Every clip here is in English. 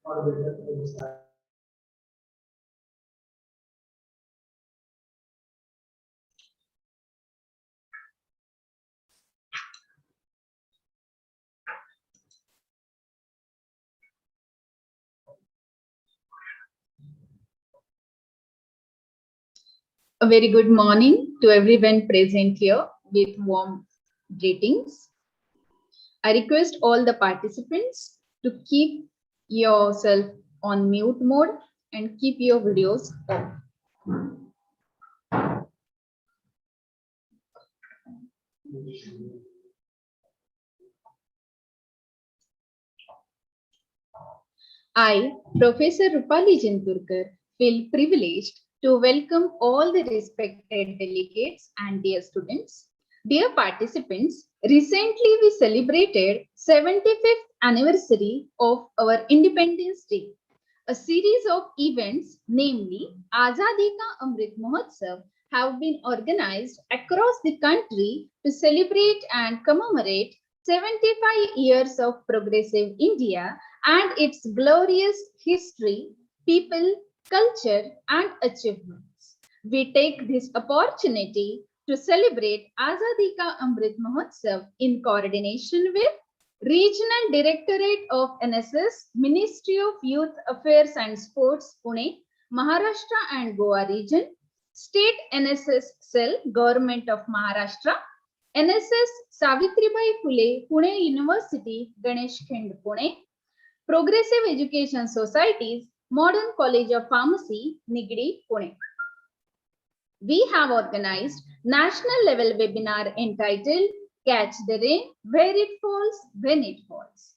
A very good morning to everyone present here with warm greetings. I request all the participants to keep yourself on mute mode and keep your videos off. I, Professor Rupali Janturkar, feel privileged to welcome all the respected delegates and dear students. Dear participants, recently we celebrated 75th anniversary of our Independence Day. A series of events, namely Azadi Ka Amrit Mahotsav, have been organized across the country to celebrate and commemorate 75 years of progressive India and its glorious history, people, culture, and achievements. We take this opportunity to celebrate Azadi Ka Amrit Mahotsav in coordination with Regional Directorate of NSS, Ministry of Youth Affairs and Sports, Pune, Maharashtra and Goa region, State NSS Cell, Government of Maharashtra, NSS Savitribai Phule, Pune University, Ganesh Khend, Pune, Progressive Education Societies, Modern College of Pharmacy, Nigdi, Pune. We have organized national level webinar entitled Catch the Rain, Where It Falls, When It Falls.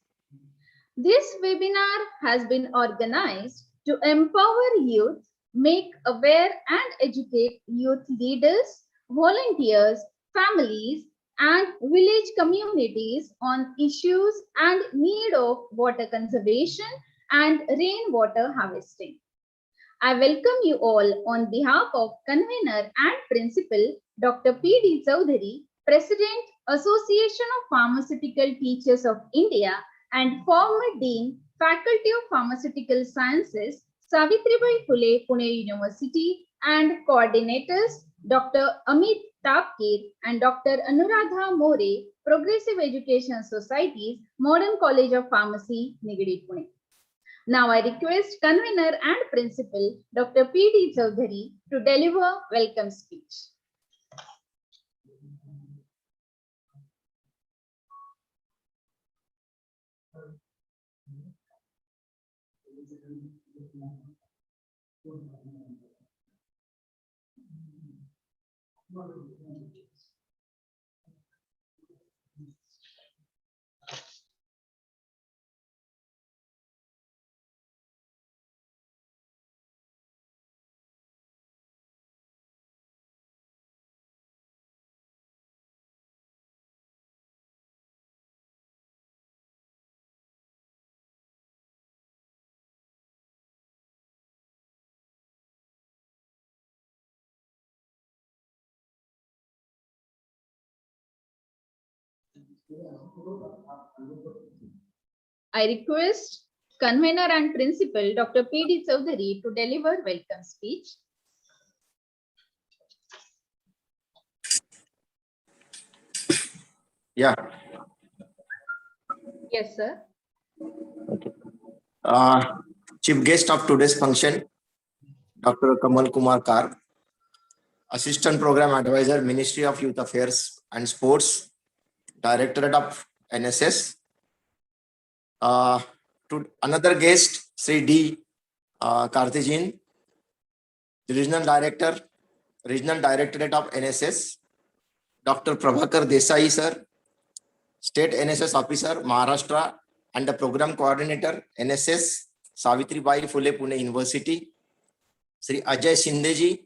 This webinar has been organized to empower youth, make aware and educate youth leaders, volunteers, families, and village communities on issues and need of water conservation and rainwater harvesting. I welcome you all on behalf of Convener and Principal Dr. P.D. Chowdhury, President, Association of Pharmaceutical Teachers of India and former Dean, Faculty of Pharmaceutical Sciences, Savitribai Phule, Pune University, and coordinators Dr. Amit Tapkir and Dr. Anuradha More, Progressive Education Societies, Modern College of Pharmacy, Nigadi, Pune. Now I request Convener and Principal Dr. P.D. Chowdhury to deliver welcome speech. I request Convener and Principal Dr. P.D. Chowdhury to deliver welcome speech. Yeah. Yes, sir. Okay. Chief guest of today's function, Dr. Kamal Kumar Kar, Assistant Program Advisor, Ministry of Youth Affairs and Sports, Directorate of NSS. To another guest, Sri D. Karthijin, Regional Director, Regional Directorate of NSS, Dr. Prabhakar Desai, sir, State NSS Officer, Maharashtra, and the Program Coordinator, NSS, Savitribai Phule, Pune University, Sri Ajay Shindeji,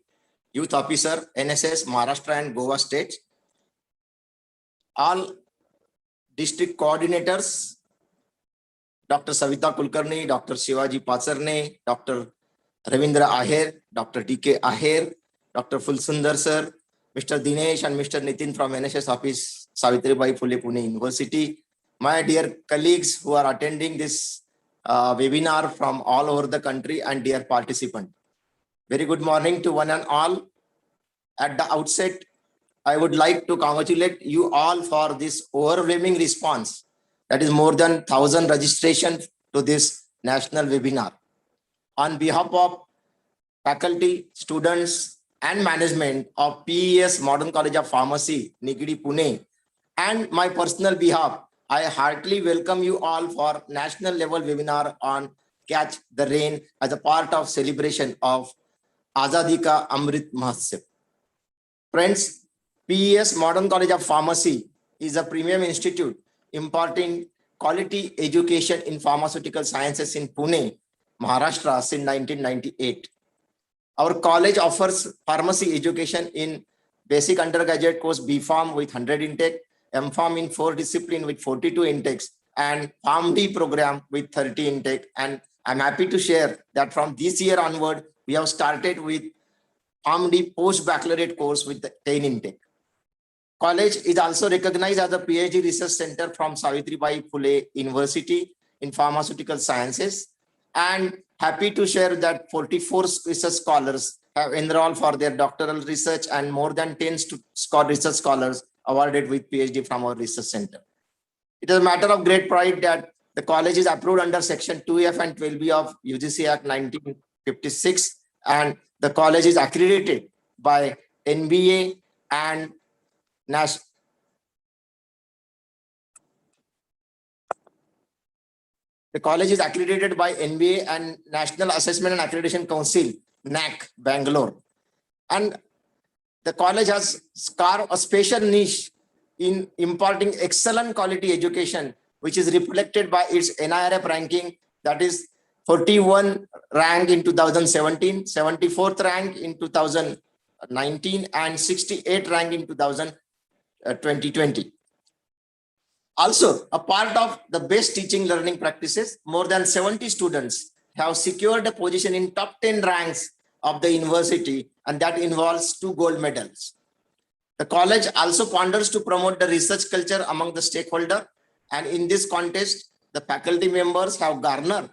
Youth Officer, NSS, Maharashtra and Goa State, all district coordinators, Dr. Savita Kulkarni, Dr. Shivaji Pacharne, Dr. Ravindra Aher, Dr. D.K. Aher, Dr. Fulsundar sir, Mr. Dinesh and Mr. Nitin from NSS Office, Savitribai Phule, Pune University, my dear colleagues who are attending this webinar from all over the country and dear participant. Very good morning to one and all. At the outset, I would like to congratulate you all for this overwhelming response. That is more than 1,000 registrations to this national webinar. On behalf of faculty, students, and management of PES Modern College of Pharmacy, Nigadi, Pune, and my personal behalf, I heartily welcome you all for national level webinar on Catch the Rain as a part of celebration of Azadi Ka Amrit Mahotsav. Friends, PES Modern College of Pharmacy is a premium institute imparting quality education in pharmaceutical sciences in Pune, Maharashtra since 1998. Our college offers pharmacy education in basic undergraduate course B.Pharm with 100 intake, M.Pharm in 4 discipline with 42 intakes, and PharmD program with 30 intake. And I'm happy to share that from this year onward, we have started with PharmD post-baccalaureate course with the 10 intake. College is also recognized as a PhD research center from Savitribai Phule University in pharmaceutical sciences, and happy to share that 44 research scholars have enrolled for their doctoral research and more than 10 research scholars awarded with PhD from our research center. It is a matter of great pride that the college is approved under section 2F and 12B of UGC Act 1956, and the college is accredited by NBA and National. The college is accredited by NBA and National Assessment and Accreditation Council, NAC, Bangalore. And the college has carved a special niche in imparting excellent quality education, which is reflected by its NIRF ranking, that is 41 rank in 2017, 74th rank in 2019, and 68 rank in 2020. Also, a part of the best teaching learning practices, more than 70 students have secured a position in top 10 ranks of the university, and that involves 2 gold medals. The college also ponders to promote the research culture among the stakeholders, and in this contest, the faculty members have garnered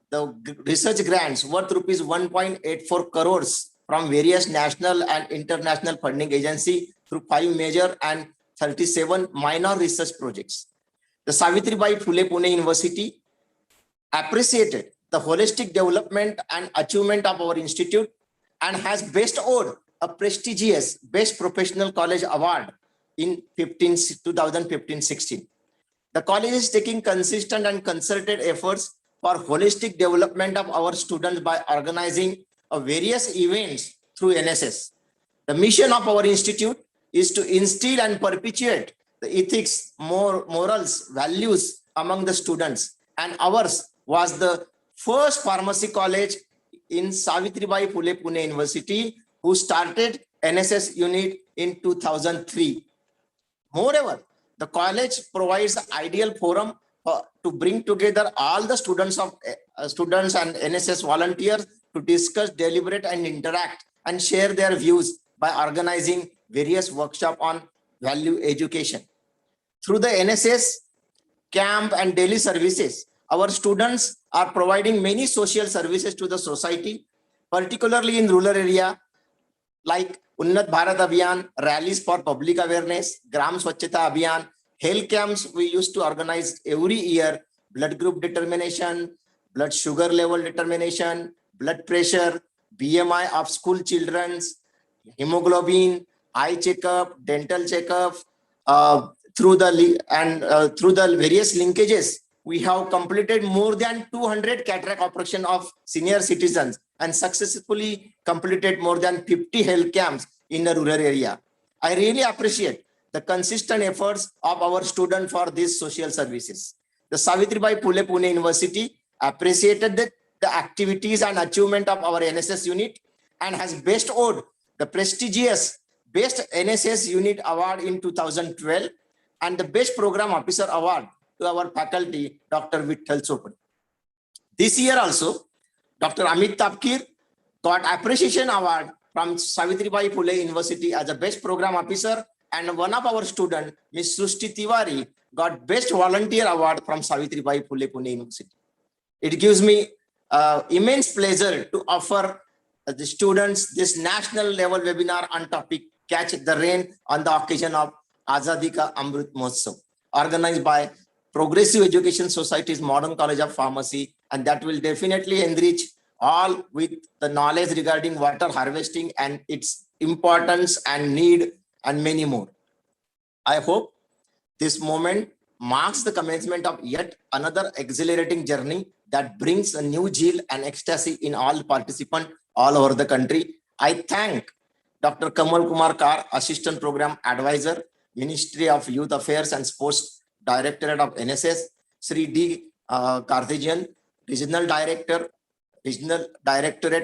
the research grants worth rupees 1.84 crores from various national and international funding agencies through 5 major and 37 minor research projects. The Savitribai Phule Pune University appreciated the holistic development and achievement of our institute and has bestowed a prestigious Best Professional College Award in 2015-16. The college is taking consistent and concerted efforts for holistic development of our students by organizing various events through NSS. The mission of our institute is to instill and perpetuate the ethics, morals, values among the students. And ours was the first pharmacy college in Savitribai Phule Pune University who started NSS unit in 2003. Moreover, the college provides an ideal forum to bring together all the students and NSS volunteers to discuss, deliberate, and interact and share their views by organizing various workshops on value education. Through the NSS camp and daily services, our students are providing many social services to the society, particularly in rural area like Unnat Bharat Abhiyan, rallies for public awareness, Gram Swachhata Abhiyan, health camps we used to organize every year, blood group determination, blood sugar level determination, blood pressure, BMI of school children's, hemoglobin, eye checkup, dental checkup. Through the various linkages, we have completed more than 200 cataract operation of senior citizens and successfully completed more than 50 health camps in the rural area. I really appreciate the consistent efforts of our students for these social services. The Savitribai Phule Pune University appreciated the activities and achievement of our NSS unit and has bestowed the prestigious Best NSS Unit Award in 2012 and the Best Program Officer Award to our faculty, Dr. Vitthal Chopade. This year also, Dr. Amit Tapkir got Appreciation Award from Savitribai Phule University as a Best Program Officer, and one of our students, Ms. Srushti Tiwari, got Best Volunteer Award from Savitribai Phule Pune University. It gives me immense pleasure to offer the students this national level webinar on topic Catch the Rain on the occasion of Azadi Ka Amrit Mahotsav, organized by Progressive Education Society's Modern College of Pharmacy, and that will definitely enrich all with the knowledge regarding water harvesting and its importance and need and many more. I hope this moment marks the commencement of yet another exhilarating journey that brings a new zeal and ecstasy in all participants all over the country. I thank Dr. Kamal Kumar Kar, Assistant Program Advisor, Ministry of Youth Affairs and Sports Directorate of NSS, Sri D. Karthikeyan, Regional Directorate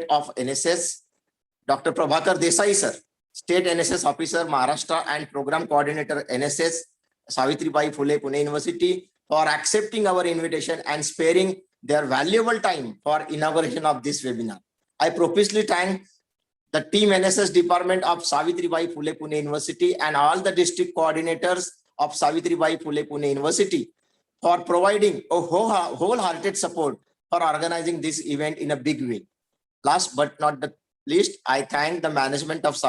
of NSS, Dr. Prabhakar Desai, sir, State NSS Officer, Maharashtra and Program Coordinator, NSS, Savitribai Phule, Pune University, for accepting our invitation and sparing their valuable time for inauguration of this webinar. I profusely thank the team NSS Department of Savitribai Phule, Pune University and all the district coordinators of Savitribai Phule, Pune University for providing a wholehearted support for organizing this event in a big way. Last but not the least, I thank the management of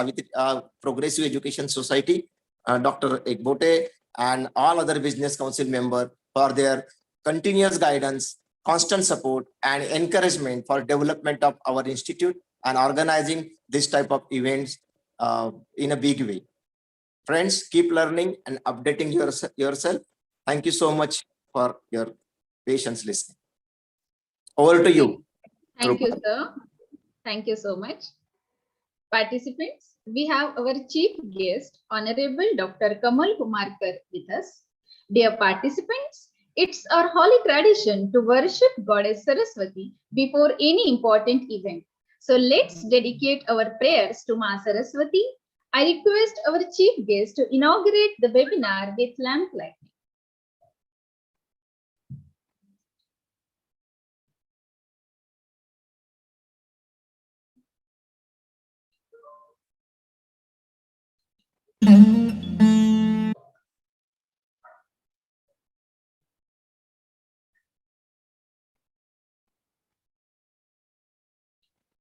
Progressive Education Society, Dr. Ekbote, and all other business council members for their continuous guidance, constant support, and encouragement for development of our institute and organizing this type of events in a big way. Friends, keep learning and updating yourself. Thank you so much for your patience listening. Over to you. Thank you, sir. Thank you so much. Participants, we have our chief guest, Honorable Dr. Kamal Kumar Kar, with us. Dear participants, it's our holy tradition to worship Goddess Saraswati before any important event. So let's dedicate our prayers to Ma Saraswati. I request our chief guest to inaugurate the webinar with lamp lighting.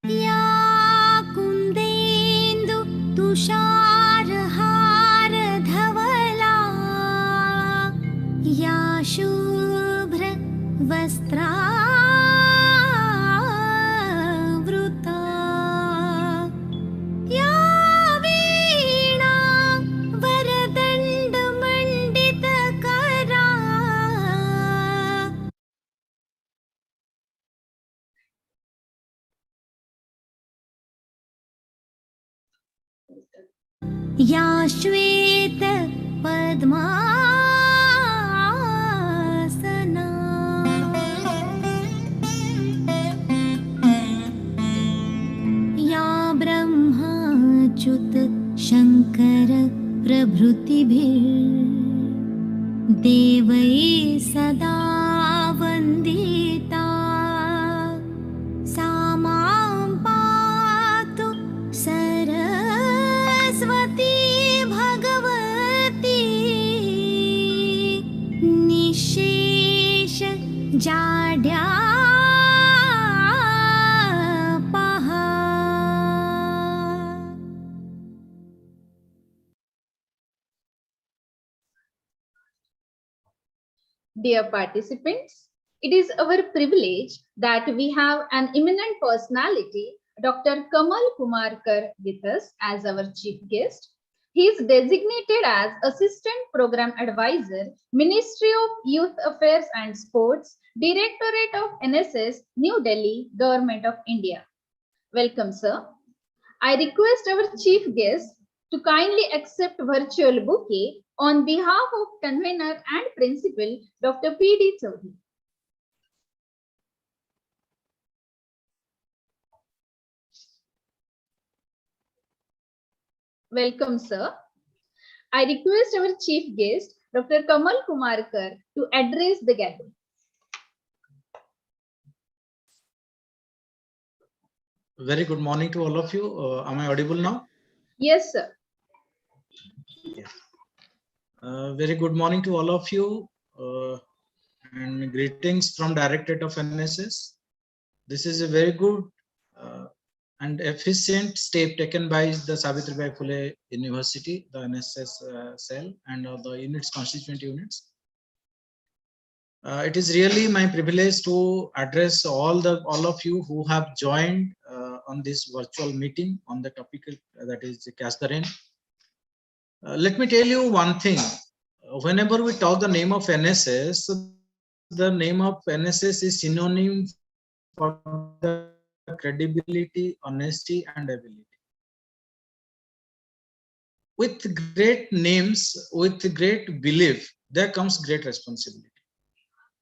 या कुन्देन्दु तुषारहार धवला या शुभ्र वस्त्रावृता या वीणा वरदण्डमण्डितकरा या श्वेत पद्मासना या ब्रह्माच्युत शङ्कर प्रभृतिभिर्देवैः सदा वन्दिता सा मां पातु Saraswati Bhagwati निःशेष जाड्यापहा। Dear participants, it is our privilege that we have an eminent personality, Dr. Kamal Kumar Kar, with us as our chief guest. He is designated as Assistant Program Advisor, Ministry of Youth Affairs and Sports, Directorate of NSS, New Delhi, Government of India. Welcome, sir. I request our chief guest to kindly accept virtual bouquet on behalf of convener and principal, Dr. P.D. Chaudhary. Welcome, sir. I request our chief guest, Dr. Kamal Kumar Kar, to address the gathering. Very good morning to all of you. Am I audible now? Yes, sir. Yes. Very good morning to all of you. and greetings from Directorate of NSS. This is a very good and efficient step taken by the Savitribai Phule University, the NSS cell, and the units, constituent units. It is really my privilege to address all of you who have joined on this virtual meeting on the topic that is Catch the Rain. Let me tell you one thing. Whenever we talk the name of NSS, the name of NSS is synonym for the credibility, honesty, and ability. With great names, with great belief, there comes great responsibility.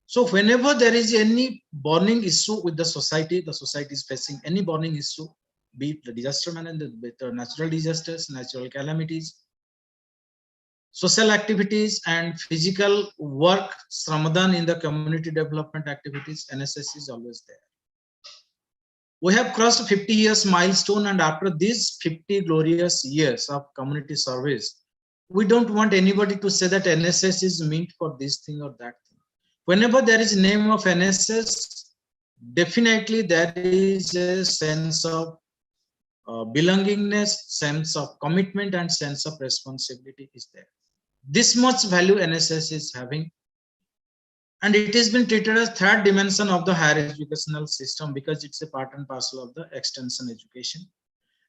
So whenever there is any burning issue with the society is facing any burning issue, be it the disaster management, be it the natural disasters, natural calamities, social activities, and physical work, Ramadan in the community development activities, NSS is always there. We have crossed 50 years milestone, and after these 50 glorious years of community service, we don't want anybody to say that NSS is meant for this thing or that thing. Whenever there is name of NSS, definitely there is a sense of belongingness, sense of commitment, and sense of responsibility is there. This much value NSS is having, and it has been treated as third dimension of the higher educational system because it's a part and parcel of the extension education.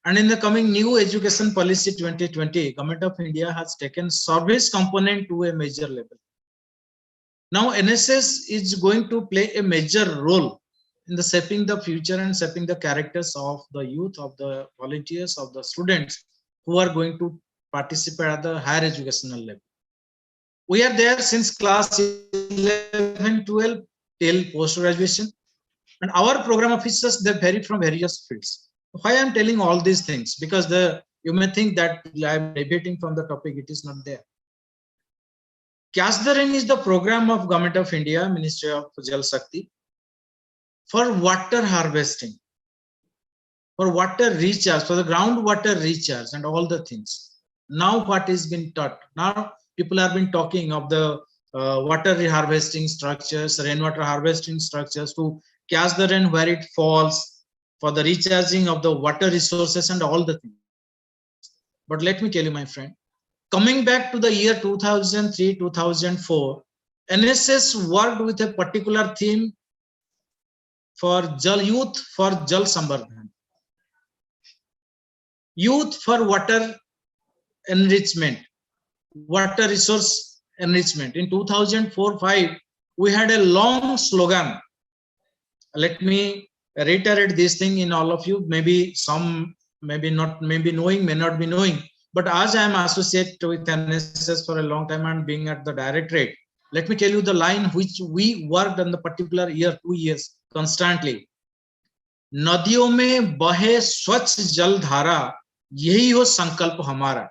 And in the coming new education policy 2020, Government of India has taken service component to a major level. Now NSS is going to play a major role in the shaping the future and shaping the characters of the youth, of the volunteers, of the students who are going to participate at the higher educational level. We are there since class 11, 12 till post-graduation, and our program officers, they vary from various fields. Why I am telling all these things? Because you may think that I am debating from the topic, it is not there. Catch the Rain is the program of Government of India, Ministry of Jal Shakti, for water harvesting, for water recharge, for the groundwater recharge and all the things. Now what is being taught? Now people have been talking of the water harvesting structures, rainwater harvesting structures to catch the rain where it falls, for the recharging of the water resources and all the things. But let me tell you, my friend, coming back to the year 2003-2004, NSS worked with a particular theme for youth for Jal Sambardhan, youth for water enrichment, water resource enrichment. In 2004-05, we had a long slogan. Let me reiterate this thing in all of you. Maybe some, maybe not, maybe knowing, may not be knowing. But as I am associated with NSS for a long time and being at the directorate, let me tell you the line which we worked on the particular year, 2 years constantly. नदियों में बहे स्वच्छ जल धारा, यही हो संकल्प हमारा.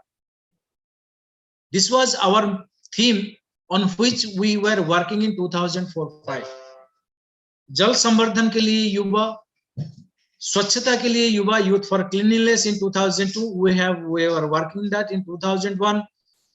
This was our theme on which we were working in 2004-05. जल संवर्धन के लिए युवा, स्वच्छता के लिए युवा, youth for cleanliness in 2002, we were working that in 2001.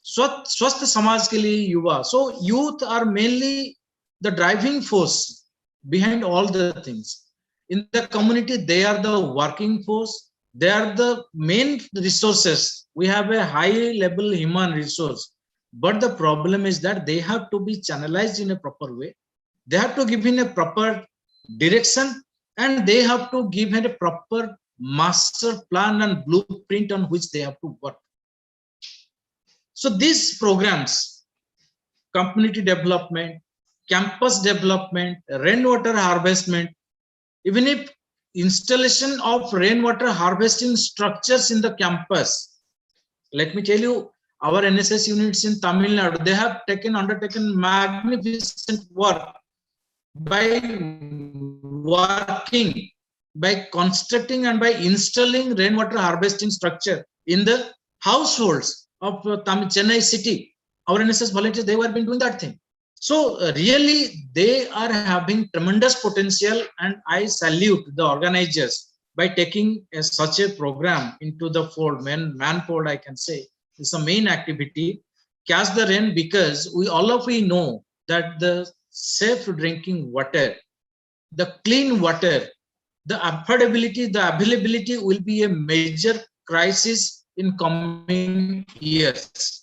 स्वस्थ समाज के लिए युवा. So youth are mainly the driving force behind all the things. In the community, they are the working force. They are the main resources. We have a high level human resource. But the problem is that they have to be channelized in a proper way. They have to give in a proper direction, and they have to give in a proper master plan and blueprint on which they have to work. So these programs, community development, campus development, rainwater harvestment, even if installation of rainwater harvesting structures in the campus, let me tell you, our NSS units in Tamil Nadu, they have undertaken magnificent work by constructing and by installing rainwater harvesting structure in the households of Chennai city. Our NSS volunteers, they have been doing that thing. So really, they are having tremendous potential, and I salute the organizers by taking such a program into the fold, manfold, I can say. It's the main activity, Catch the Rain, because we know that the safe drinking water, the clean water, the affordability, the availability will be a major crisis in coming years.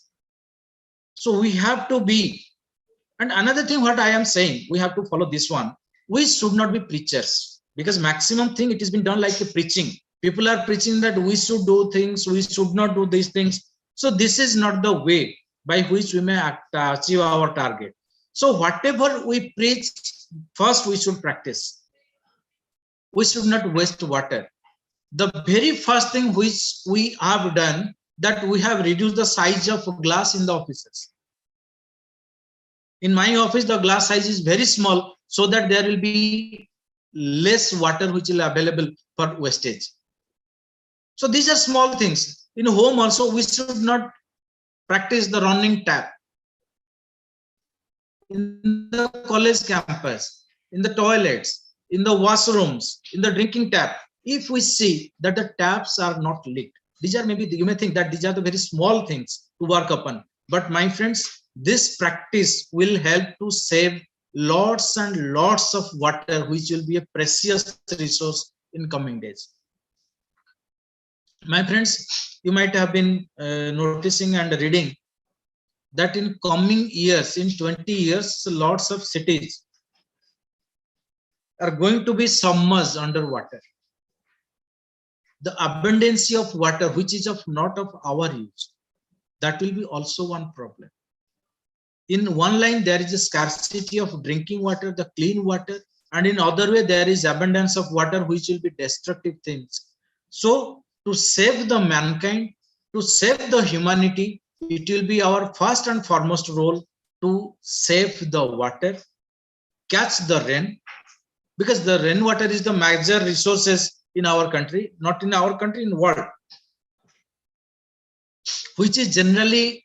So we have to be, and another thing what I am saying, we have to follow this one. We should not be preachers, because maximum thing it has been done like a preaching. People are preaching that we should do things, we should not do these things. So this is not the way by which we may achieve our target. So whatever we preach, first we should practice. We should not waste water. The very first thing which we have done, that we have reduced the size of glass in the offices. In my office, the glass size is very small, so that there will be less water which will available for wastage. So these are small things. In home also, we should not practice the running tap. In the college campus, in the toilets, in the washrooms, in the drinking tap, if we see that the taps are not leaked, these are maybe, you may think that these are the very small things to work upon. But my friends, this practice will help to save lots and lots of water, which will be a precious resource in coming days. My friends, you might have been noticing and reading that in coming years, in 20 years, lots of cities are going to be submerged underwater. The abundance of water, which is of not of our use, that will be also one problem. In one line, there is a scarcity of drinking water, the clean water, and in other way, there is abundance of water, which will be destructive things. So to save the mankind, to save the humanity, it will be our first and foremost role to save the water, catch the rain, because the rainwater is the major resources in our country, not in our country, in the world, which is generally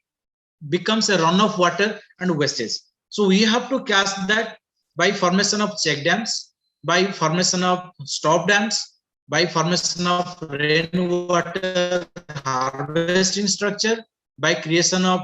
becomes a run of water and wastage. So we have to catch that by formation of check dams, by formation of stop dams, by formation of rainwater harvesting structure, by creation of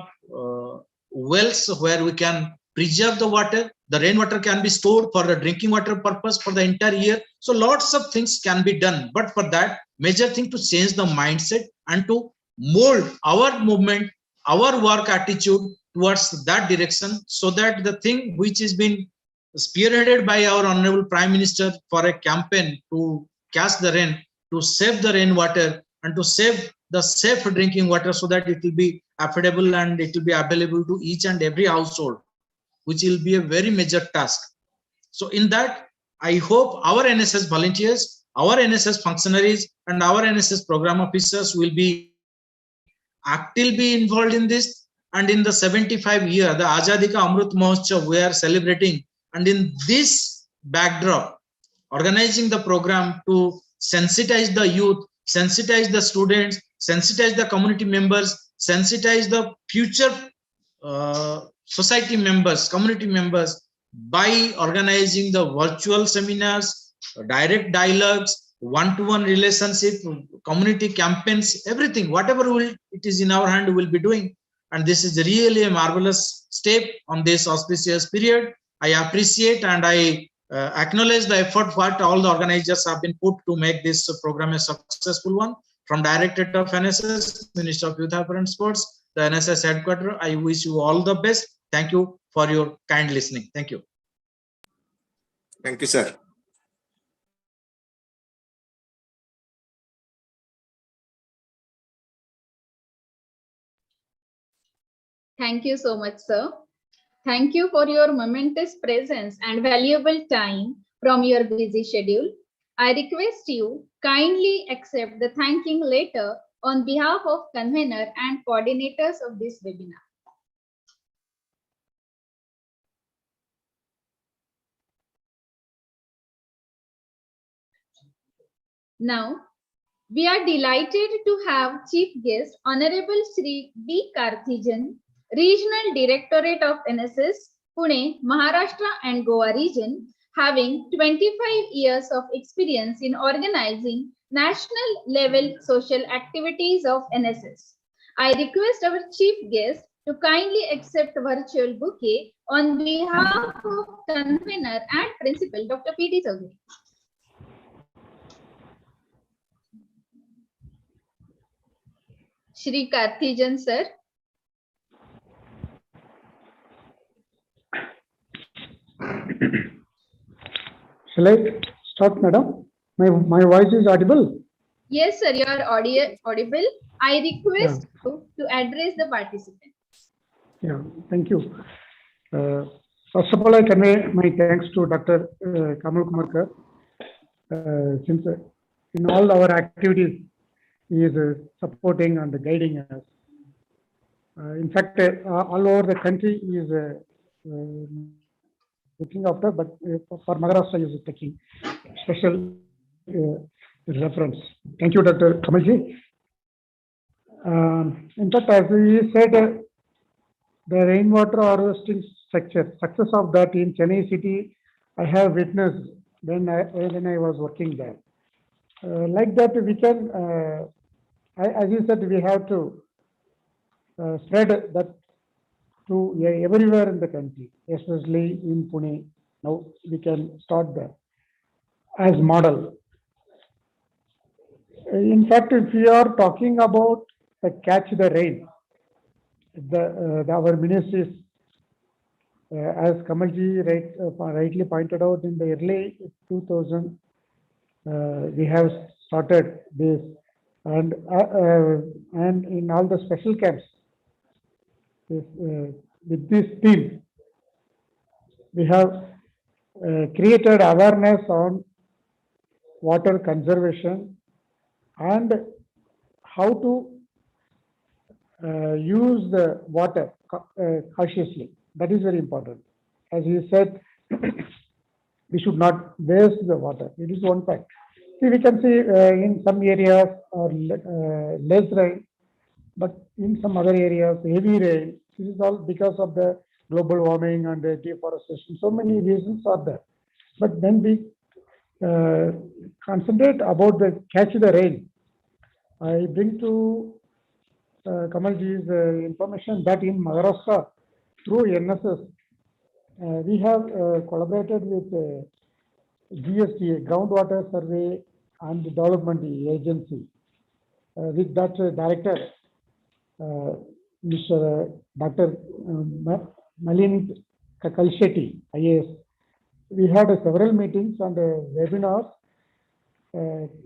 wells where we can preserve the water. The rainwater can be stored for the drinking water purpose for the entire year. So lots of things can be done. But for that, major thing to change the mindset and to mold our movement, our work attitude towards that direction, so that the thing which has been spearheaded by our Honorable Prime Minister for a campaign to catch the rain, to save the rainwater and to save the safe drinking water, so that it will be affordable and it will be available to each and every household, which will be a very major task. So in that, I hope our NSS volunteers, our NSS functionaries and our NSS program officers will be actively involved in this. And in the 75 year, the Azadi Ka Amrit Mahotsav we are celebrating, and in this backdrop, organizing the program to sensitize the youth, sensitize the students, sensitize the community members, sensitize the future society members, community members, by organizing the virtual seminars, direct dialogues, one-to-one relationship, community campaigns, everything, whatever it is in our hand, we will be doing. And this is really a marvelous step on this auspicious period. I appreciate and I acknowledge the effort what all the organizers have been put to make this program a successful one. From Directorate of NSS, Minister of Youth Affairs and Sports, the NSS headquarters, I wish you all the best. Thank you for your kind listening. Thank you. Thank you, sir. Thank you so much, sir. Thank you for your momentous presence and valuable time from your busy schedule. I request you kindly accept the thanking letter on behalf of convener and coordinators of this webinar. Now, we are delighted to have Chief Guest Honorable Shri B. Karthijan, Regional Directorate of NSS, Pune, Maharashtra and Goa region, having 25 years of experience in organizing national level social activities of NSS. I request our Chief Guest to kindly accept virtual bouquet on behalf of convener and principal Dr. P.D. Chaudhary. Shri Karthijan sir. Shall I start, madam? My voice is audible? Yes, sir, you are audible. I request you to address the participants. Yeah, thank you. First of all, I convey my thanks to Dr. Kamal Kumarkar, since in all our activities, he is supporting and guiding us. In fact, all over the country, he is looking after, but for Maharashtra, he is taking special reference. Thank you, Dr. Kamalji. In fact, as he said, the rainwater harvesting structure, success of that in Chennai city, I have witnessed when I was working there. Like that, we can, as you said, we have to spread that to everywhere in the country, especially in Pune. Now we can start there as model. In fact, if we are talking about catch the rain, our ministries, as Kamalji rightly pointed out, in the early 2000, we have started this, and in all the special camps, with this theme, we have created awareness on water conservation and how to use the water cautiously. That is very important. As you said, we should not waste the water. It is one fact. See, we can see in some areas or less rain, but in some other areas heavy rain. This is all because of the global warming and the deforestation. So many reasons are there. But when we concentrate about the catch the rain, I bring to Kamalji's information that in Maharashtra, through NSS, we have collaborated with GSTA, Groundwater Survey and Development Agency, with that director, Mr. Dr. Malin Kalshetty, IAS. We had several meetings and webinars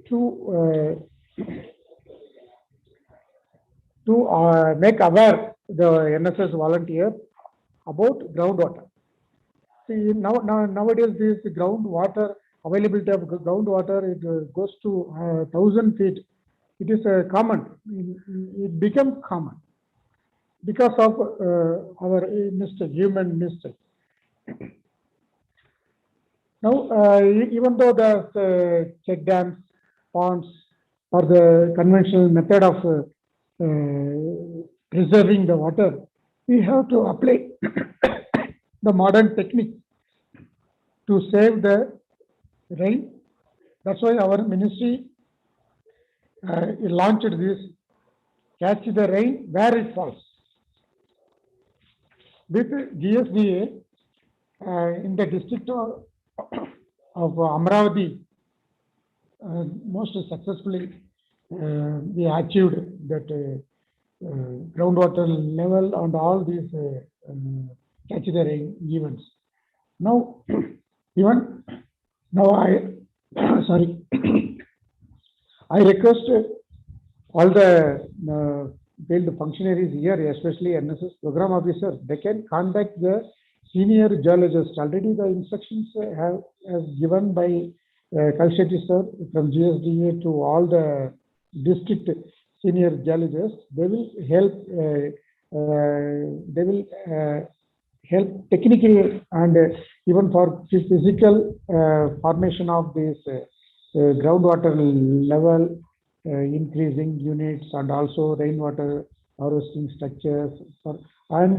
to make aware the NSS volunteers about groundwater. See, nowadays this groundwater availability of groundwater, it goes to 1,000 feet. It is common. It became common because of our human mistake. Now, even though the check dams, ponds, or the conventional method of preserving the water, we have to apply the modern technique to save the rain. That's why our ministry launched this catch the rain where it falls. With GSDA in the district of Amravati, most successfully we achieved that groundwater level and all these catch the rain events. Now, sorry, I request all the field functionaries here, especially NSS program officers, they can contact the senior geologist. Already the instructions as given by Kalshetty sir from GSDA to all the district senior geologists. They will help technically and even for physical formation of this groundwater level increasing units and also rainwater harvesting structures, and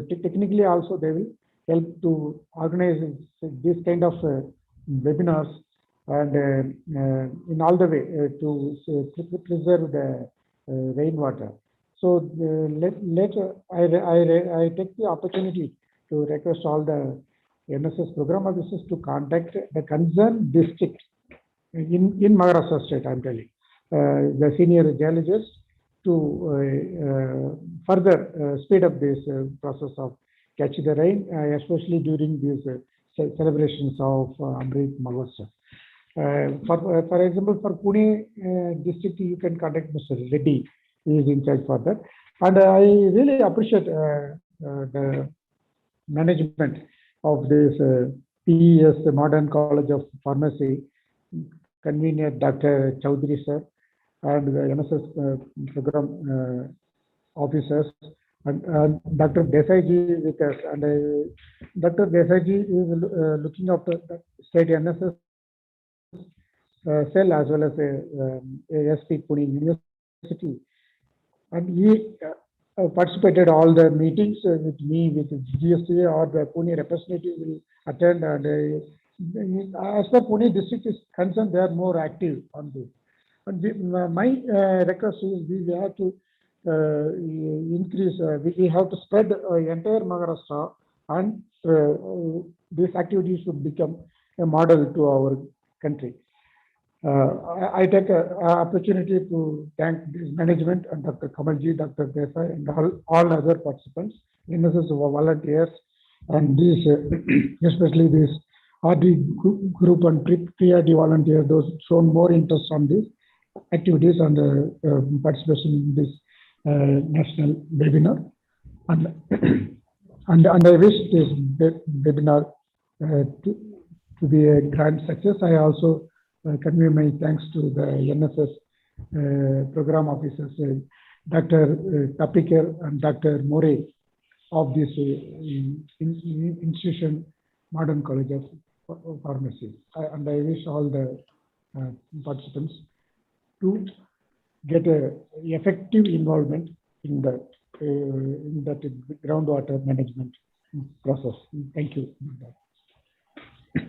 technically also they will help to organize this kind of webinars and in all the way to preserve the rainwater. So I take the opportunity to request all the NSS program officers to contact the concerned district in Maharashtra state, I'm telling, the senior geologists to further speed up this process of catch the rain, especially during these celebrations of Amrit Mahotsav. For example, for Pune district, you can contact Mr. Reddy. He is in charge for that. And I really appreciate the management of this PES, the Modern College of Pharmacy, convener Dr. Chaudhary sir, and the NSS program officers, and Dr. Desai ji with us. And Dr. Desai ji is looking after the state NSS cell as well as ASP Pune University. And he participated all the meetings with me, with GSTA or the Pune representative will attend. And as far Pune district is concerned, they are more active on this. And my request is we have to increase, we have to spread entire Maharashtra, and these activities should become a model to our country. I take an opportunity to thank this management and Dr. Kamalji, Dr. Desai, and all other participants, NSS volunteers, and these, especially this RD group and pre-RD volunteers, those shown more interest on these activities and participation in this national webinar. And I wish this webinar to be a grand success. I also convey my thanks to the NSS program officers, Dr. Tapikar and Dr. More of this institution, Modern College of Pharmacy. And I wish all the participants to get a effective involvement in that groundwater management process. Thank you.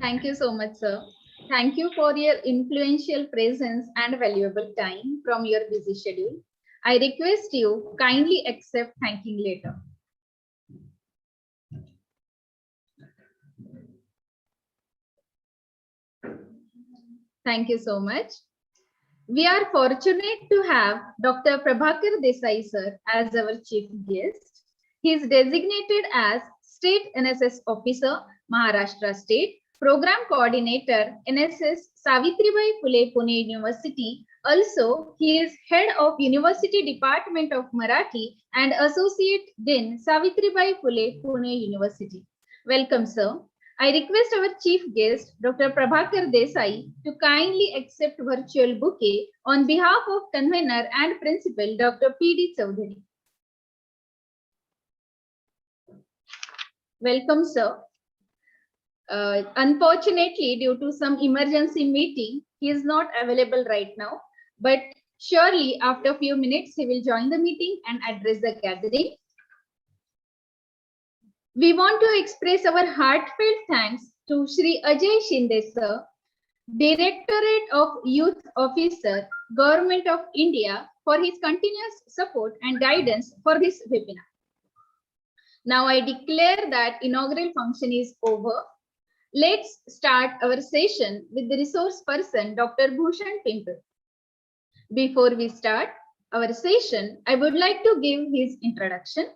Thank you so much, sir. Thank you for your influential presence and valuable time from your busy schedule. I request you kindly accept thanking letter. Thank you so much. We are fortunate to have Dr. Prabhakar Desai sir as our chief guest. He is designated as State NSS Officer, Maharashtra State, Program Coordinator, NSS Savitribai Phule Pune University. Also, he is Head of University Department of Marathi and Associate Dean, Savitribai Phule Pune University. Welcome, sir. I request our chief guest, Dr. Prabhakar Desai, to kindly accept virtual bouquet on behalf of convener and principal, Dr. P.D. Chaudhary. Welcome, sir. Unfortunately, due to some emergency meeting, he is not available right now, but surely after a few minutes, he will join the meeting and address the gathering. We want to express our heartfelt thanks to Shri Ajay Shinde sir, Directorate of Youth Officer, Government of India, for his continuous support and guidance for this webinar. Now I declare that inaugural function is over. Let's start our session with the resource person, Dr. Bhushan Pimple. Before we start our session, I would like to give his introduction.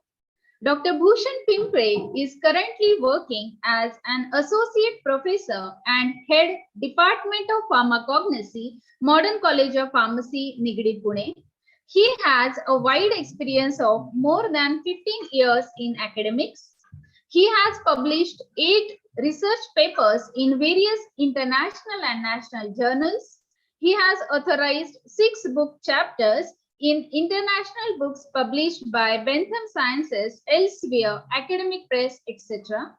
Dr. Bhushan Pimple is currently working as an associate professor and head Department of Pharmacognosy, Modern College of Pharmacy, Nigadi, Pune. He has a wide experience of more than 15 years in academics. He has published 8 research papers in various international and national journals. He has authorized 6 book chapters in international books published by Bentham Sciences, Elsevier, Academic Press, etc.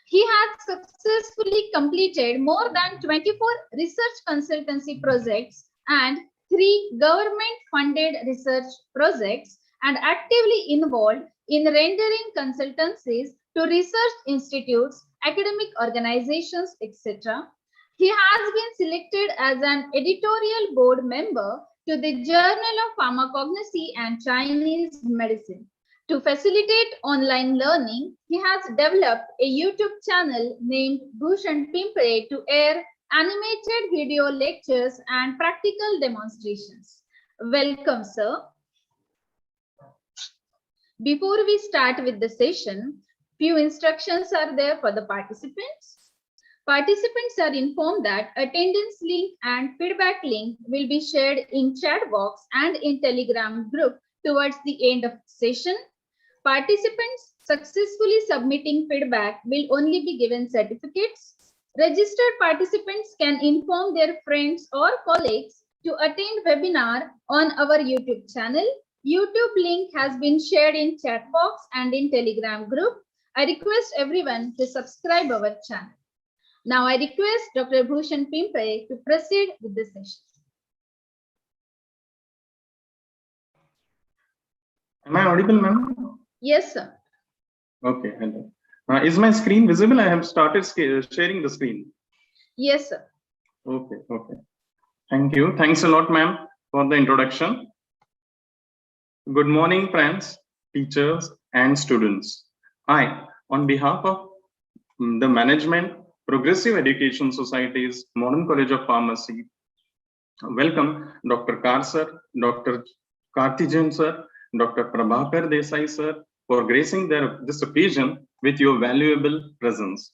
He has successfully completed more than 24 research consultancy projects and 3 government-funded research projects, and actively involved in rendering consultancies to research institutes, academic organizations, etc. He has been selected as an editorial board member to the Journal of Pharmacognosy and Chinese Medicine. To facilitate online learning, he has developed a YouTube channel named Bhushan Pimpre to air animated video lectures and practical demonstrations. Welcome, sir. Before we start with the session, few instructions are there for the participants. Participants are informed that attendance link and feedback link will be shared in chat box and in Telegram group towards the end of the session. Participants successfully submitting feedback will only be given certificates. Registered participants can inform their friends or colleagues to attend webinar on our YouTube channel. YouTube link has been shared in chat box and in Telegram group. I request everyone to subscribe our channel. Now I request Dr. Bhushan Pimpre to proceed with the session. Am I audible, ma'am? Yes, sir. Okay. Hello. Is my screen visible? I have started sharing the screen. Yes, sir. Okay. Okay. Thank you. Thanks a lot, ma'am, for the introduction. Good morning, friends, teachers, and students. I, on behalf of the management, Progressive Education Society's Modern College of Pharmacy, welcome Dr. Kar sir, Dr. Karthijan sir, Dr. Prabhakar Desai sir for gracing this occasion with your valuable presence.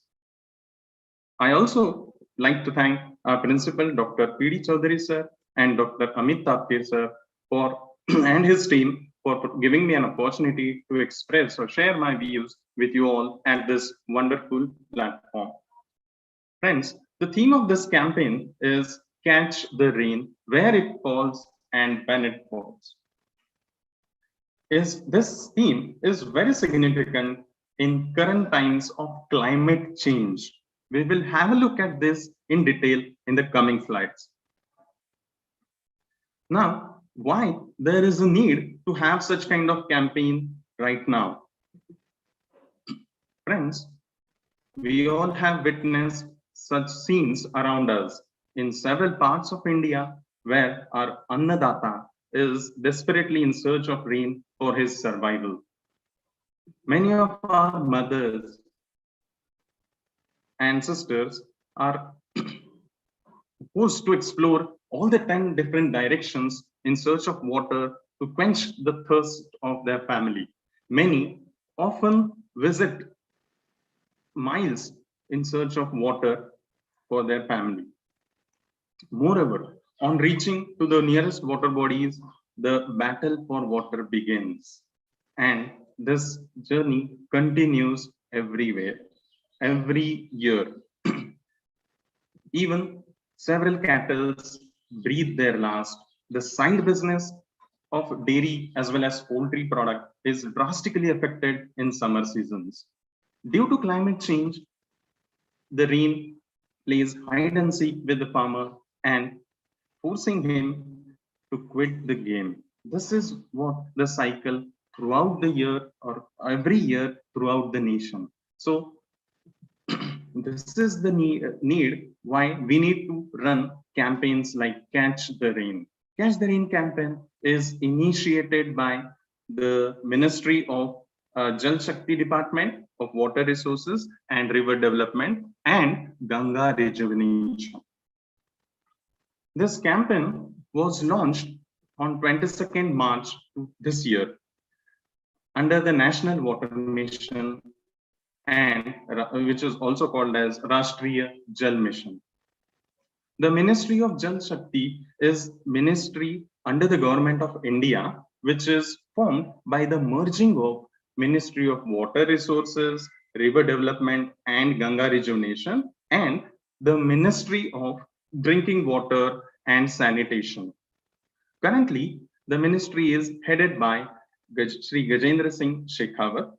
I also like to thank our principal, Dr. P.D. Chaudhary sir and Dr. Amit Tapkir sir and his team for giving me an opportunity to express or share my views with you all at this wonderful platform. Friends, the theme of this campaign is Catch the Rain Where It Falls and When It Falls. This theme is very significant in current times of climate change. We will have a look at this in detail in the coming slides. Now, why there is a need to have such kind of campaign right now? Friends, we all have witnessed such scenes around us in several parts of India where our Annadata is desperately in search of rain for his survival. Many of our mothers and sisters are forced to explore all the 10 different directions in search of water to quench the thirst of their family. Many often visit miles in search of water for their family. Moreover, on reaching to the nearest water bodies, the battle for water begins. And this journey continues everywhere, every year. Even several cattle breathe their last. The side business of dairy as well as poultry product is drastically affected in summer seasons. Due to climate change, the rain plays hide and seek with the farmer and forcing him to quit the game. This is what the cycle throughout the year or every year throughout the nation. So this is the need why we need to run campaigns like Catch the Rain. Catch the Rain campaign is initiated by the Ministry of Jal Shakti Department of Water Resources and River Development and Ganga Rejuvenation. This campaign was launched on 22nd March this year under the National Water Mission, and which is also called as Rashtriya Jal Mission. The Ministry of Jal Shakti is ministry under the Government of India, which is formed by the merging of Ministry of Water Resources, River Development and Ganga Rejuvenation, and the Ministry of Drinking Water and Sanitation. Currently, the ministry is headed by Shri Gajendra Singh Shekhawat,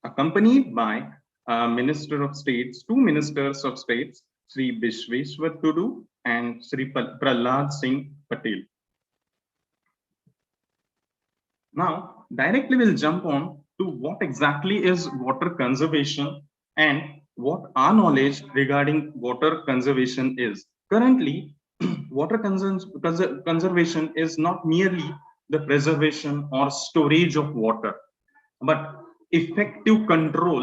accompanied by Minister of States, two Ministers of States, Shri Vishweshwar Tudu and Shri Prahlad Singh Patel. Now, directly we'll jump on to what exactly is water conservation and what our knowledge regarding water conservation is. Currently, water conservation is not merely the preservation or storage of water, but effective control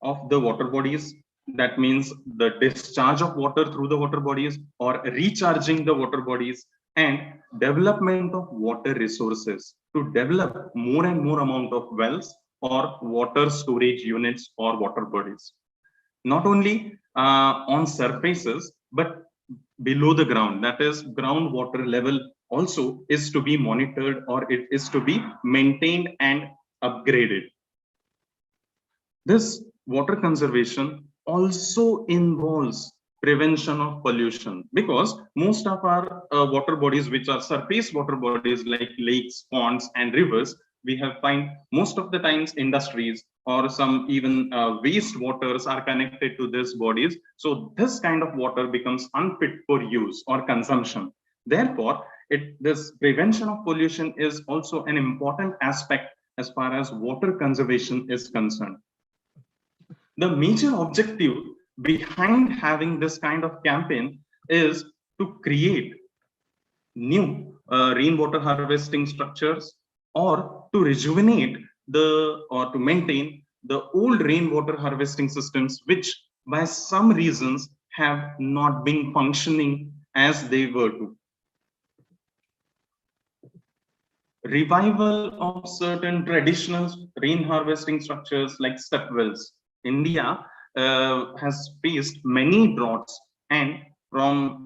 of the water bodies. That means the discharge of water through the water bodies or recharging the water bodies, and development of water resources to develop more and more amount of wells or water storage units or water bodies. Not only on surfaces, but below the ground, that is groundwater level also is to be monitored, or it is to be maintained and upgraded. This water conservation also involves prevention of pollution, because most of our water bodies, which are surface water bodies like lakes, ponds and rivers, we have find most of the times industries or some even waste waters are connected to these bodies. So this kind of water becomes unfit for use or consumption. Therefore, this prevention of pollution is also an important aspect as far as water conservation is concerned. The major objective behind having this kind of campaign is to create new rainwater harvesting structures, or to rejuvenate or to maintain the old rainwater harvesting systems, which by some reasons have not been functioning as they were to. Revival of certain traditional rain harvesting structures like step wells. India has faced many droughts, and from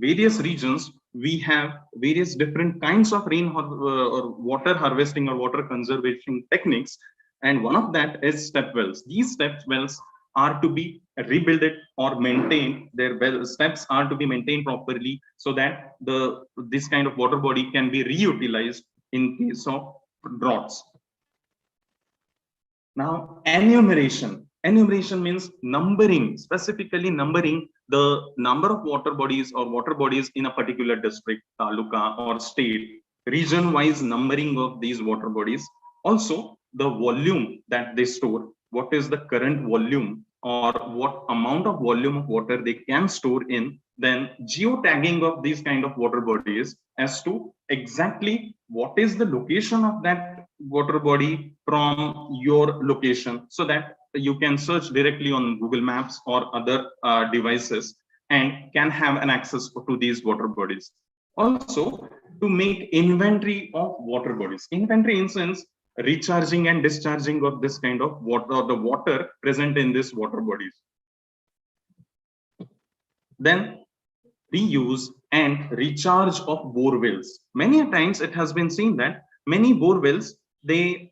various regions, we have various different kinds of rain or water harvesting or water conservation techniques, and one of that is step wells. These step wells are to be rebuilt or maintained. Their steps are to be maintained properly, so that this kind of water body can be reutilized in case of droughts. Now, enumeration. Enumeration means numbering, specifically numbering the number of water bodies or water bodies in a particular district, taluka or state, region-wise numbering of these water bodies. Also, the volume that they store, what is the current volume or what amount of volume of water they can store in, then geotagging of these kind of water bodies as to exactly what is the location of that water body from your location, so that you can search directly on Google Maps or other devices and can have an access to these water bodies. Also, to make inventory of water bodies. Inventory in sense, recharging and discharging of this kind of water, or the water present in this water bodies. Then reuse and recharge of bore wells. Many a times it has been seen that many bore wells, they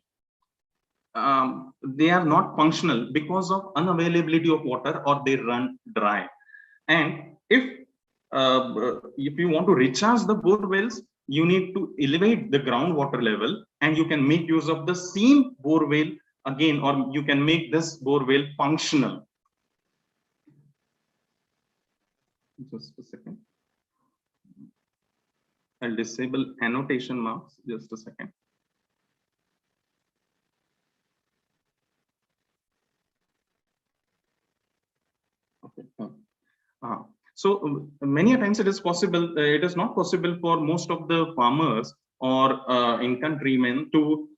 are not functional because of unavailability of water, or they run dry. And if you want to recharge the bore wells, you need to elevate the groundwater level, and you can make use of the same bore well again, or you can make this bore well functional. Just a second. I'll disable annotation marks. Just a second. Okay. So many times it is possible, it is not possible for most of the farmers or in countrymen to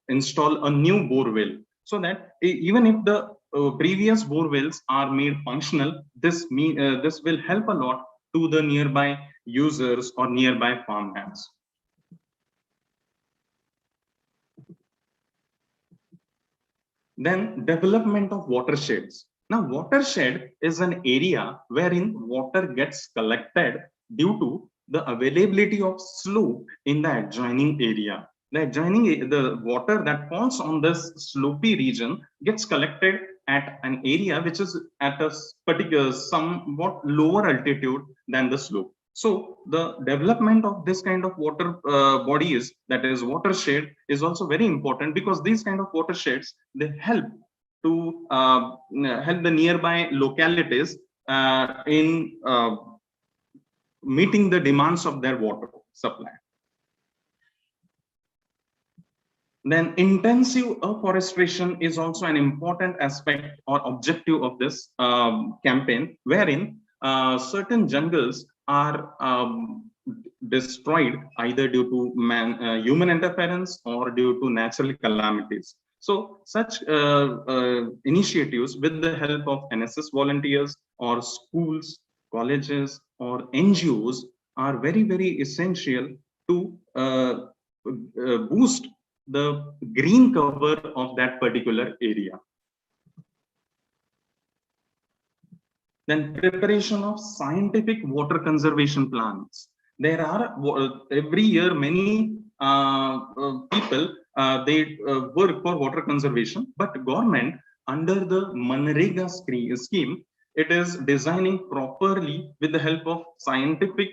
install a new bore well, so that even if the previous bore wells are made functional, this will help a lot to the nearby users or nearby farmlands. Then development of watersheds. Now, watershed is an area wherein water gets collected due to the availability of slope in the adjoining area. The water that falls on this slopy region gets collected at an area which is at a particular somewhat lower altitude than the slope. So the development of this kind of water bodies, that is watershed, is also very important, because these kind of watersheds, they help to help the nearby localities in meeting the demands of their water supply. Then intensive afforestation is also an important aspect or objective of this campaign, wherein certain jungles are destroyed either due to human interference or due to natural calamities. So such initiatives with the help of NSS volunteers or schools, colleges or NGOs are very, very essential to boost the green cover of that particular area. Then preparation of scientific water conservation plans. There are every year many people they work for water conservation, but government under the Manrega scheme, it is designing properly with the help of scientific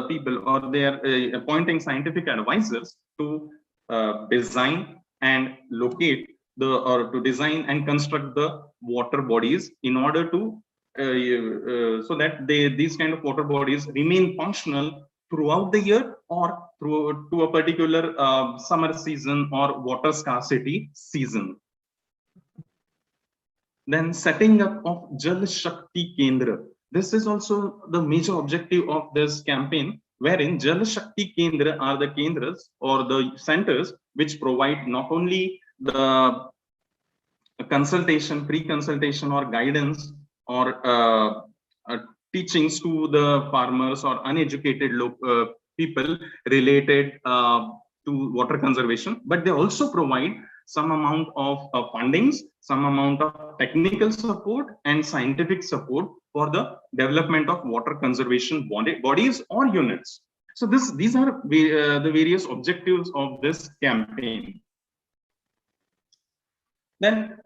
people, or they are appointing scientific advisors to design and locate the, or to design and construct the water bodies in order to so that these kind of water bodies remain functional throughout the year or through to a particular summer season or water scarcity season. Then setting up of Jal Shakti Kendra. This is also the major objective of this campaign, wherein Jal Shakti Kendra are the kendras or the centers which provide not only the consultation, pre-consultation or guidance or teachings to the farmers or uneducated people related to water conservation, but they also provide some amount of fundings, some amount of technical support and scientific support for the development of water conservation bodies or units. So these are the various objectives of this campaign. Then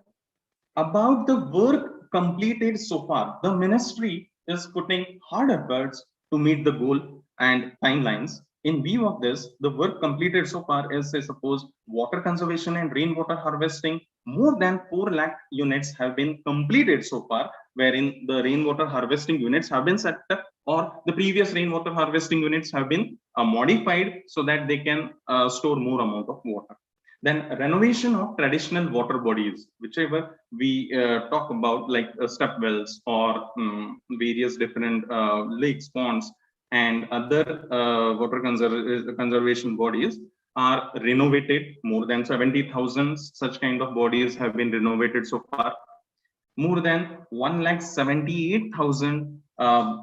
about the work completed so far, the ministry is putting hard efforts to meet the goal and timelines. In view of this, the work completed so far is, say, suppose water conservation and rainwater harvesting, more than 4 lakh units have been completed so far, wherein the rainwater harvesting units have been set up, or the previous rainwater harvesting units have been modified so that they can store more amount of water. Then renovation of traditional water bodies, whichever we talk about, like step wells or various different lakes, ponds, and other water conservation bodies are renovated. More than 70,000 such kind of bodies have been renovated so far. More than 178,000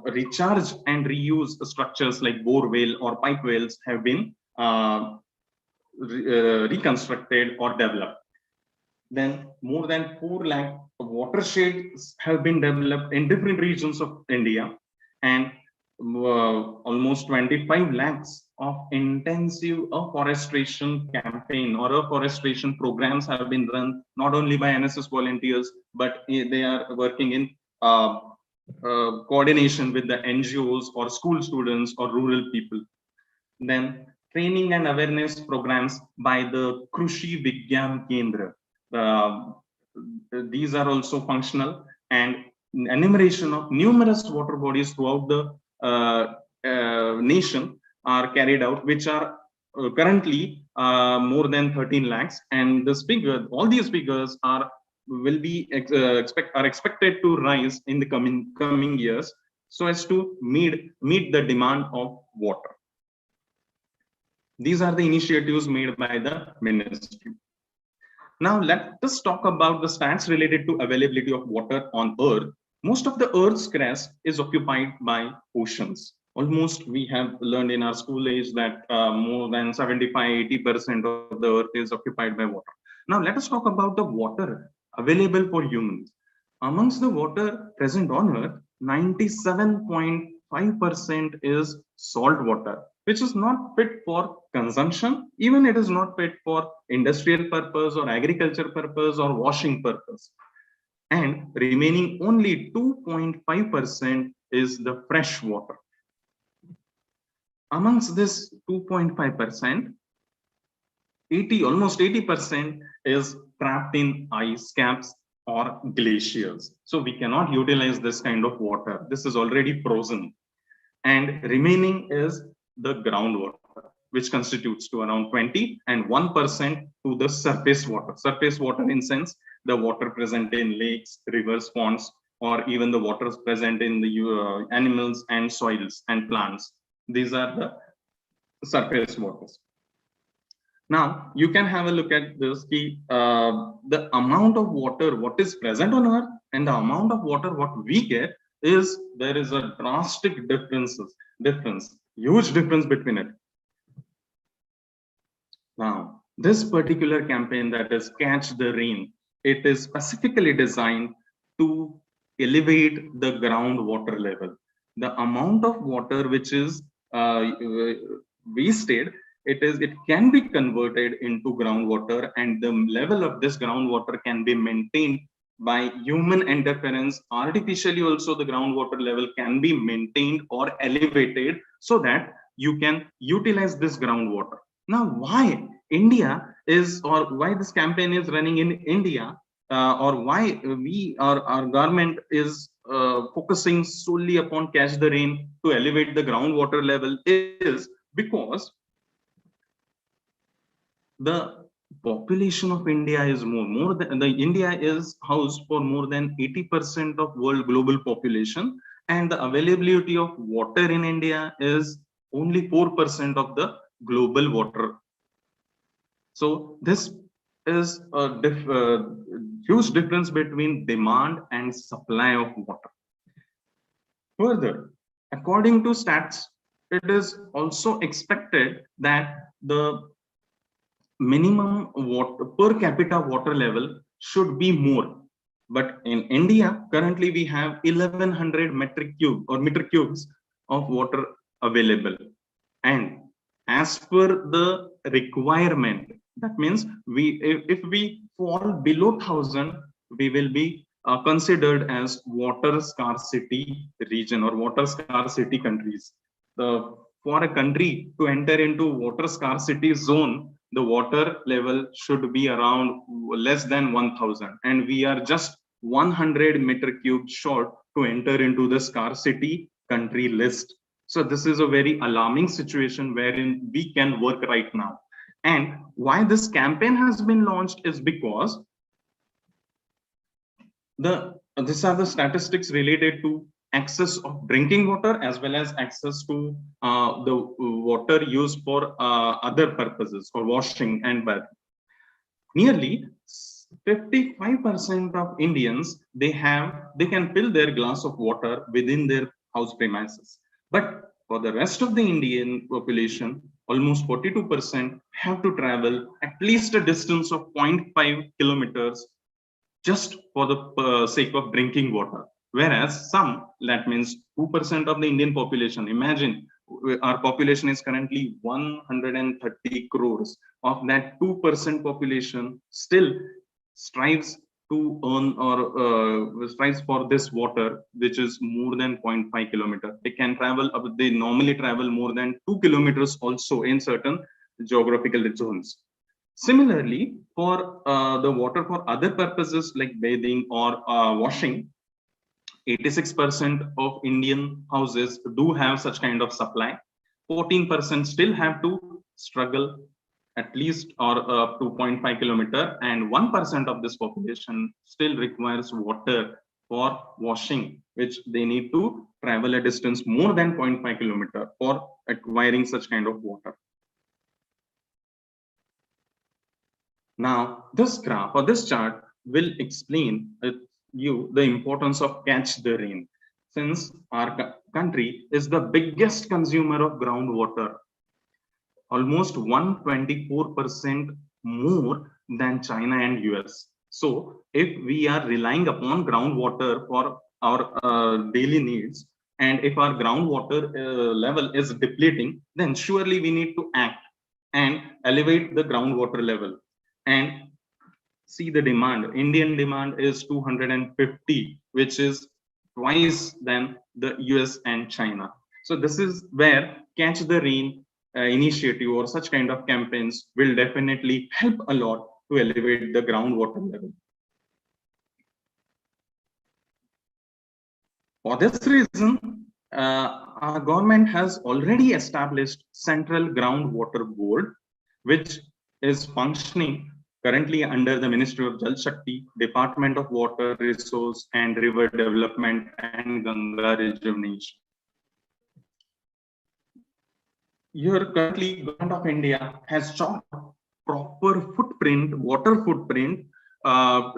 recharge and reuse structures like bore well or pipe wells have been reconstructed or developed. Then more than 4 lakh watersheds have been developed in different regions of India, and almost 25 lakhs of intensive afforestation campaign or afforestation programs have been run, not only by NSS volunteers, but they are working in coordination with the NGOs or school students or rural people. Then training and awareness programs by the Krushi Vigyan Kendra. These are also functional, and enumeration of numerous water bodies throughout the nation are carried out, which are currently more than 13 lakhs, and this figure, all these figures are will be expected to rise in the coming years, so as to meet the demand of water. These are the initiatives made by the ministry. Now let us talk about the stats related to availability of water on Earth. Most of the Earth's crust is occupied by oceans. Almost we have learned in our school age that more than 75–80% of the Earth is occupied by water. Now let us talk about the water available for humans. Amongst the water present on Earth, 97.5% is salt water, which is not fit for consumption. Even it is not fit for industrial purpose or agriculture purpose or washing purpose. And remaining only 2.5% is the fresh water. Amongst this 2.5%, almost 80% is trapped in ice caps or glaciers. So we cannot utilize this kind of water. This is already frozen. And remaining is the groundwater, which constitutes to around 20, and 1% to the surface water. Surface water in sense, the water present in lakes, rivers, ponds, or even the waters present in the animals and soils and plants. These are the surface waters. Now you can have a look at this key, the amount of water what is present on Earth and the amount of water what we get is, there is a drastic difference, huge difference between it. Now this particular campaign, that is Catch the Rain, it is specifically designed to elevate the groundwater level. The amount of water which is wasted, it can be converted into groundwater, and the level of this groundwater can be maintained by human interference. Artificially also the groundwater level can be maintained or elevated so that you can utilize this groundwater. Now why India is, or why this campaign is running in India, or why our government is focusing solely upon Catch the Rain to elevate the groundwater level, is because the population of India is more than India is housed for more than 80% of world global population, and the availability of water in India is only 4% of the global water. So this is a huge difference between demand and supply of water. Further, according to stats, it is also expected that the minimum water per capita water level should be more, but in India currently we have 1100 meter cubes of water available, and as per the requirement, that means if we fall below 1000, we will be considered as water scarcity region or water scarcity countries. For a country to enter into water scarcity zone, the water level should be around less than 1000, and we are just 100 meter cubes short to enter into the scarcity country list. So this is a very alarming situation wherein we can work right now. And why this campaign has been launched is because these are the statistics related to access of drinking water as well as access to the water used for other purposes or washing and bathing. Nearly 55% of Indians, they can fill their glass of water within their house premises. But for the rest of the Indian population, almost 42% have to travel at least a distance of 0.5 kilometers just for the sake of drinking water. Whereas some, that means 2% of the Indian population, imagine our population is currently 130 crores. Of that 2% population still strives to earn or strives for this water, which is more than 0.5 kilometer. They can travel, they normally travel more than 2 kilometers also in certain geographical zones. Similarly, for the water for other purposes like bathing or washing, 86% of Indian houses do have such kind of supply. 14% still have to struggle at least or up to 0.5 kilometer, and 1% of this population still requires water for washing, which they need to travel a distance more than 0.5 kilometer for acquiring such kind of water. Now, this graph or this chart will explain you the importance of Catch the Rain, since our country is the biggest consumer of groundwater, almost 124% more than China and US. So if we are relying upon groundwater for our daily needs, and if our groundwater level is depleting, then surely we need to act and elevate the groundwater level. And see the demand. Indian demand is 250, which is twice than the US and China. So this is where Catch the Rain initiative or such kind of campaigns will definitely help a lot to elevate the groundwater level. For this reason, our government has already established Central Groundwater Board, which is functioning currently under the Ministry of Jal Shakti, Department of Water Resource and River Development and Ganga Rejuvenation. Here currently Government of India has chalked proper footprint, water footprint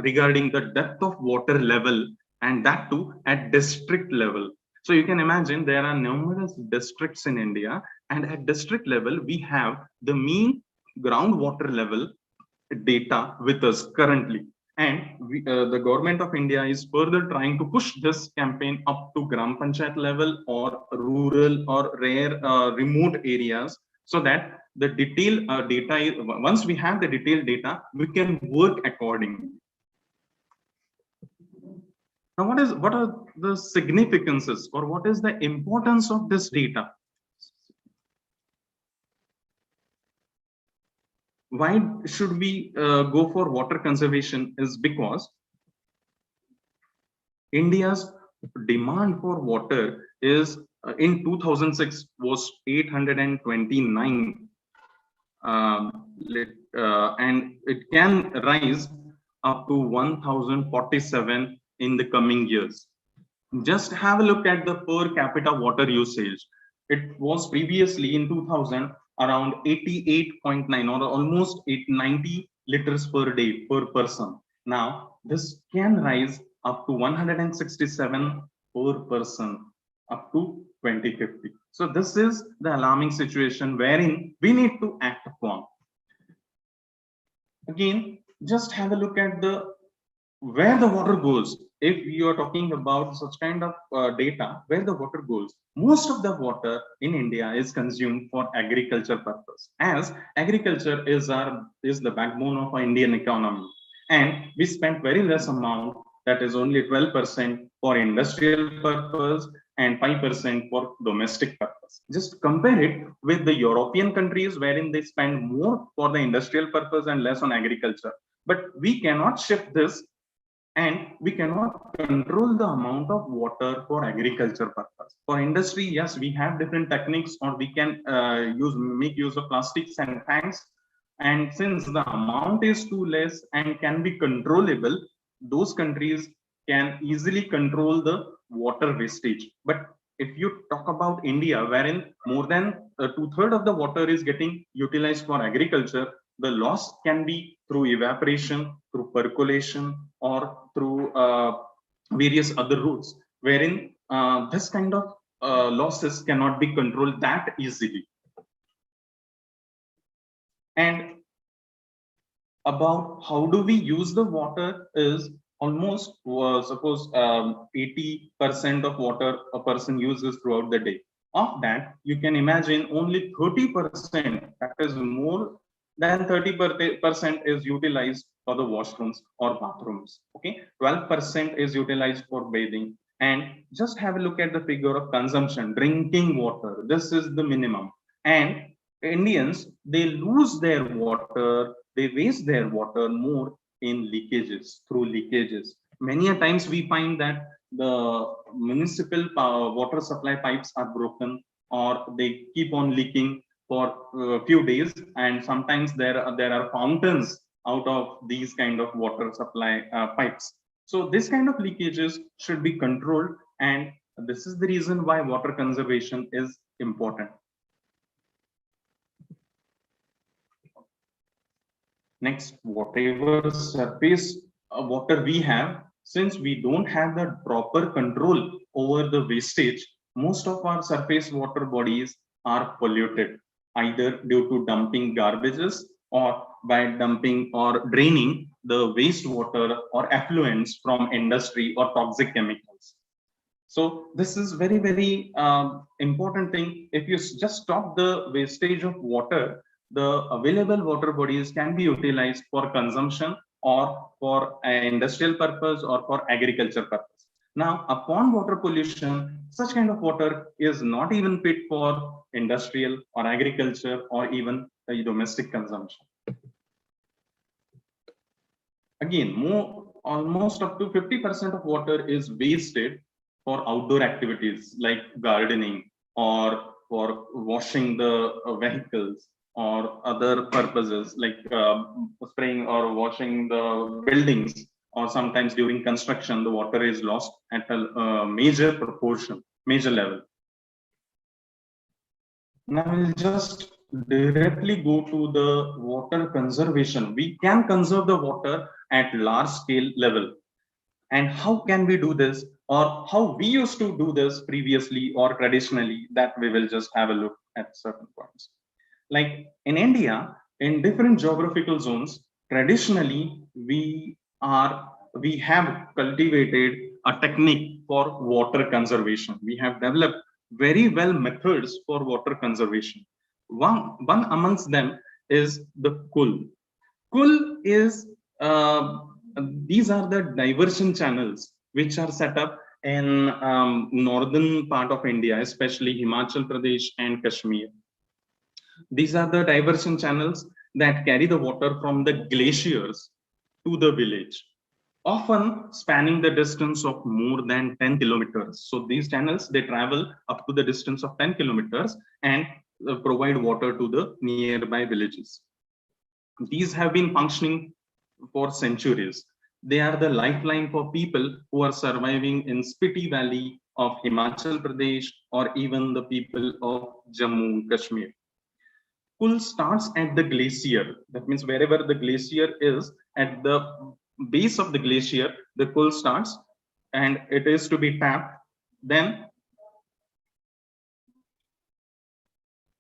regarding the depth of water level, and that too at district level. So you can imagine there are numerous districts in India, and at district level we have the mean groundwater level data with us currently. And the Government of India is further trying to push this campaign up to Gram Panchayat level or rural or rare remote areas, so that the detailed data, once we have the detailed data, we can work accordingly. Now, what are the significances, or what is the importance of this data? Why should we go for water conservation is because India's demand for water is in 2006 was 829 and it can rise up to 1047 in the coming years. Just have a look at the per capita water usage. It was previously in 2000 around 88.9 or almost 890 liters per day per person. Now this can rise up to 167 per person up to 2050. So this is the alarming situation wherein we need to act upon. Again, just have a look at the where the water goes. If you are talking about such kind of data, where the water goes, most of the water in India is consumed for agriculture purpose, as agriculture is the backbone of our Indian economy, and we spend very less amount, that is only 12% for industrial purpose and 5% for domestic purpose. Just compare it with the European countries, wherein they spend more for the industrial purpose and less on agriculture. But we cannot shift this, and we cannot control the amount of water for agriculture purpose. For industry, yes, we have different techniques, or we can make use of plastics and tanks. And since the amount is too less and can be controllable, those countries can easily control the water wastage. But if you talk about India, wherein more than 2/3 of the water is getting utilized for agriculture, the loss can be through evaporation, through percolation, or through various other routes, wherein this kind of losses cannot be controlled that easily. And about how do we use the water is almost suppose 80% of water a person uses throughout the day. Of that, you can imagine only 30%, that is more than 30% is utilized for the washrooms or bathrooms. Okay, 12% is utilized for bathing. And just have a look at the figure of consumption, drinking water. This is the minimum. And Indians, they lose their water, they waste their water more in leakages, through leakages. Many a times we find that the municipal water supply pipes are broken, or they keep on leaking for a few days, and sometimes there are fountains out of these kind of water supply pipes. So this kind of leakages should be controlled, and this is the reason why water conservation is important. Next, whatever surface water we have, since we don't have the proper control over the wastage, most of our surface water bodies are polluted, either due to dumping garbages or by dumping or draining the wastewater or effluents from industry or toxic chemicals. So this is very, very important thing. If you just stop the wastage of water, the available water bodies can be utilized for consumption or for industrial purpose or for agriculture purpose. Now, upon water pollution, such kind of water is not even fit for industrial or agriculture or even domestic consumption. Again, almost up to 50% of water is wasted for outdoor activities like gardening or for washing the vehicles, or other purposes like spraying or washing the buildings, or sometimes during construction, the water is lost at a major proportion, major level. Now we'll just directly go to the water conservation. We can conserve the water at large scale level. And how can we do this, or how we used to do this previously or traditionally, that we will just have a look at certain points. Like in India, in different geographical zones, traditionally we have cultivated a technique for water conservation. We have developed very well methods for water conservation. One amongst them is the Kul. Kul is these are the diversion channels which are set up in northern part of India, especially Himachal Pradesh and Kashmir. These are the diversion channels that carry the water from the glaciers to the village, often spanning the distance of more than 10 kilometers. So these channels, they travel up to the distance of 10 kilometers and provide water to the nearby villages. These have been functioning for centuries. They are the lifeline for people who are surviving in Spiti Valley of Himachal Pradesh, or even the people of Jammu and Kashmir. Kul starts at the glacier. That means wherever the glacier is, at the base of the glacier, the Kul starts, and it is to be tapped. Then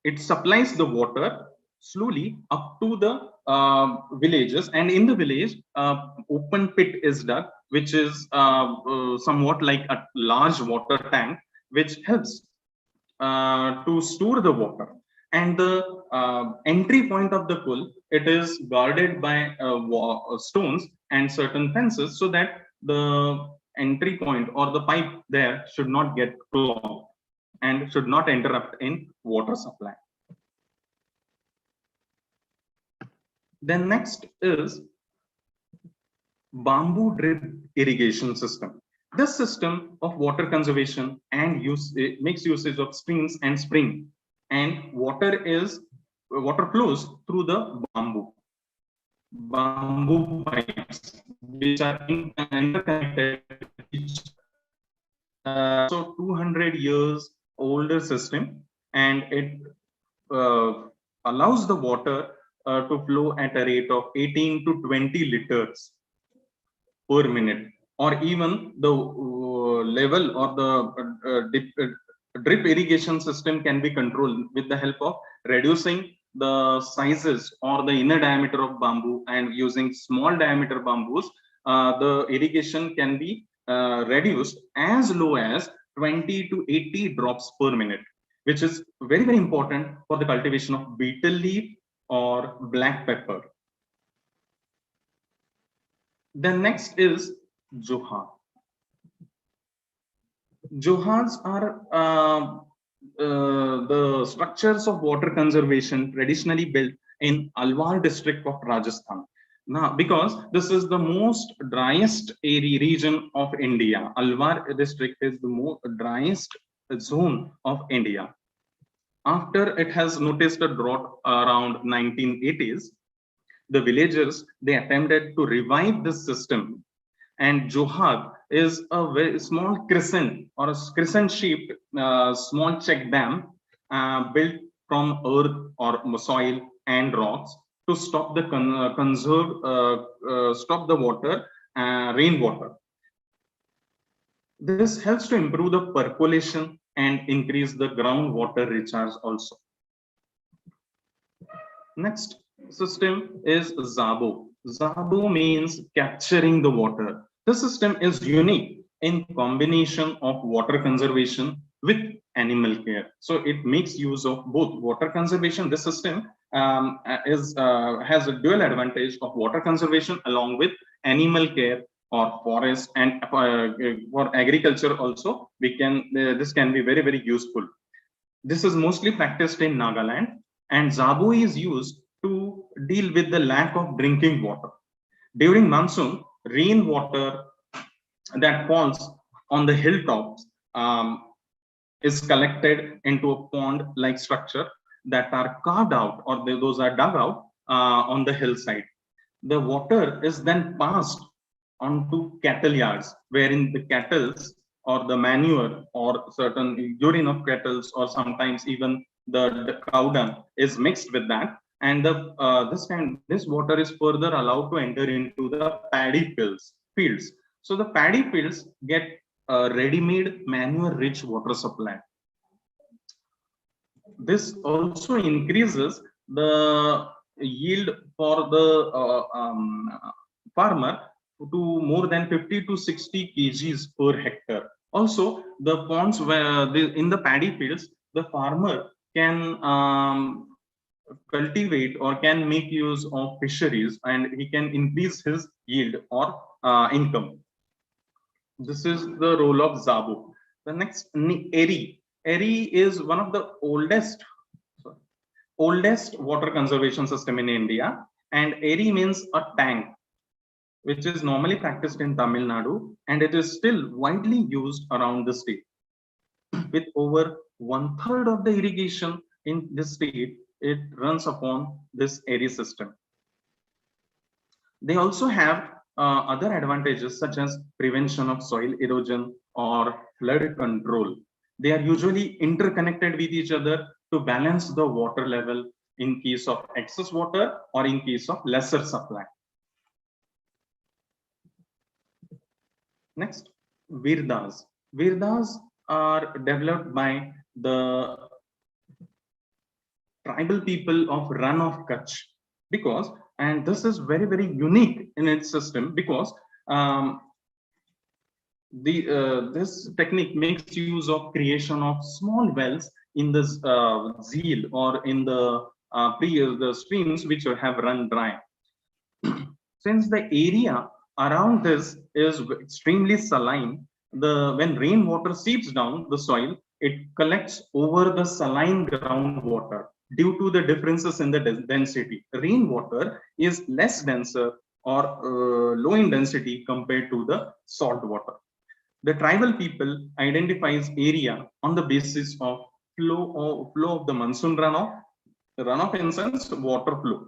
it supplies the water slowly up to the villages, and in the village, open pit is dug, which is somewhat like a large water tank, which helps to store the water. And the entry point of the Kul, it is guarded by stones and certain fences, so that the entry point or the pipe there should not get clogged and should not interrupt in water supply. Then next is bamboo drip irrigation system. This system of water conservation and it makes usage of streams and spring, and water flows through the bamboo pipes, which are interconnected. So 200 years older system, and it allows the water to flow at a rate of 18 to 20 liters per minute, or even the level or the drip irrigation system can be controlled with the help of reducing the sizes or the inner diameter of bamboo, and using small diameter bamboos, the irrigation can be reduced as low as 20 to 80 drops per minute, which is very, very important for the cultivation of betel leaf or black pepper. Then next is Johar. Johars are the structures of water conservation traditionally built in Alwar district of Rajasthan. Now, because this is the most driest area region of India, Alwar district is the most driest zone of India. After it has noticed a drought around 1980s, the villagers, they attempted to revive this system, and Johar is a very small crescent or a crescent shaped small check dam built from earth or soil and rocks to stop the stop the water, rainwater. This helps to improve the percolation and increase the groundwater recharge also. Next system is Zabo. Zabo means capturing the water. This system is unique in combination of water conservation with animal care. So it makes use of both water conservation. This system has a dual advantage of water conservation along with animal care or forest, and for agriculture also. This can be very, very useful. This is mostly practiced in Nagaland, and Zabo is used to deal with the lack of drinking water. During monsoon, rainwater that falls on the hilltops is collected into a pond-like structure. that are carved out, or those are dug out on the hillside. The water is then passed onto cattle yards, wherein the cattle or the manure or certain urine of cattle, or sometimes even the cow dung is mixed with that, and this water is further allowed to enter into the paddy fields. So the paddy fields get a ready-made manure-rich water supply. This also increases the yield for the farmer to more than 50 to 60 kgs per hectare. Also, the ponds where in the paddy fields, the farmer can cultivate or can make use of fisheries, and he can increase his yield or income. This is the role of Zabo. The next, Eri. Eri is one of the oldest water conservation system in India, and Eri means a tank, which is normally practiced in Tamil Nadu, and it is still widely used around the state. With over 1/3 of the irrigation in this state, it runs upon this Eri system. They also have other advantages such as prevention of soil erosion or flood control. They are usually interconnected with each other to balance the water level in case of excess water or in case of lesser supply. Next, Virdas. Virdas are developed by the tribal people of Rann of Kutch, because, and this is very, very unique in its system, because this technique makes use of creation of small wells in this zeel or in the streams which have run dry. Since the area around this is extremely saline, when rainwater seeps down the soil, it collects over the saline groundwater due to the differences in the density. Rainwater is less denser or low in density compared to the salt water. The tribal people identifies area on the basis of flow of the monsoon runoff in sense water flow,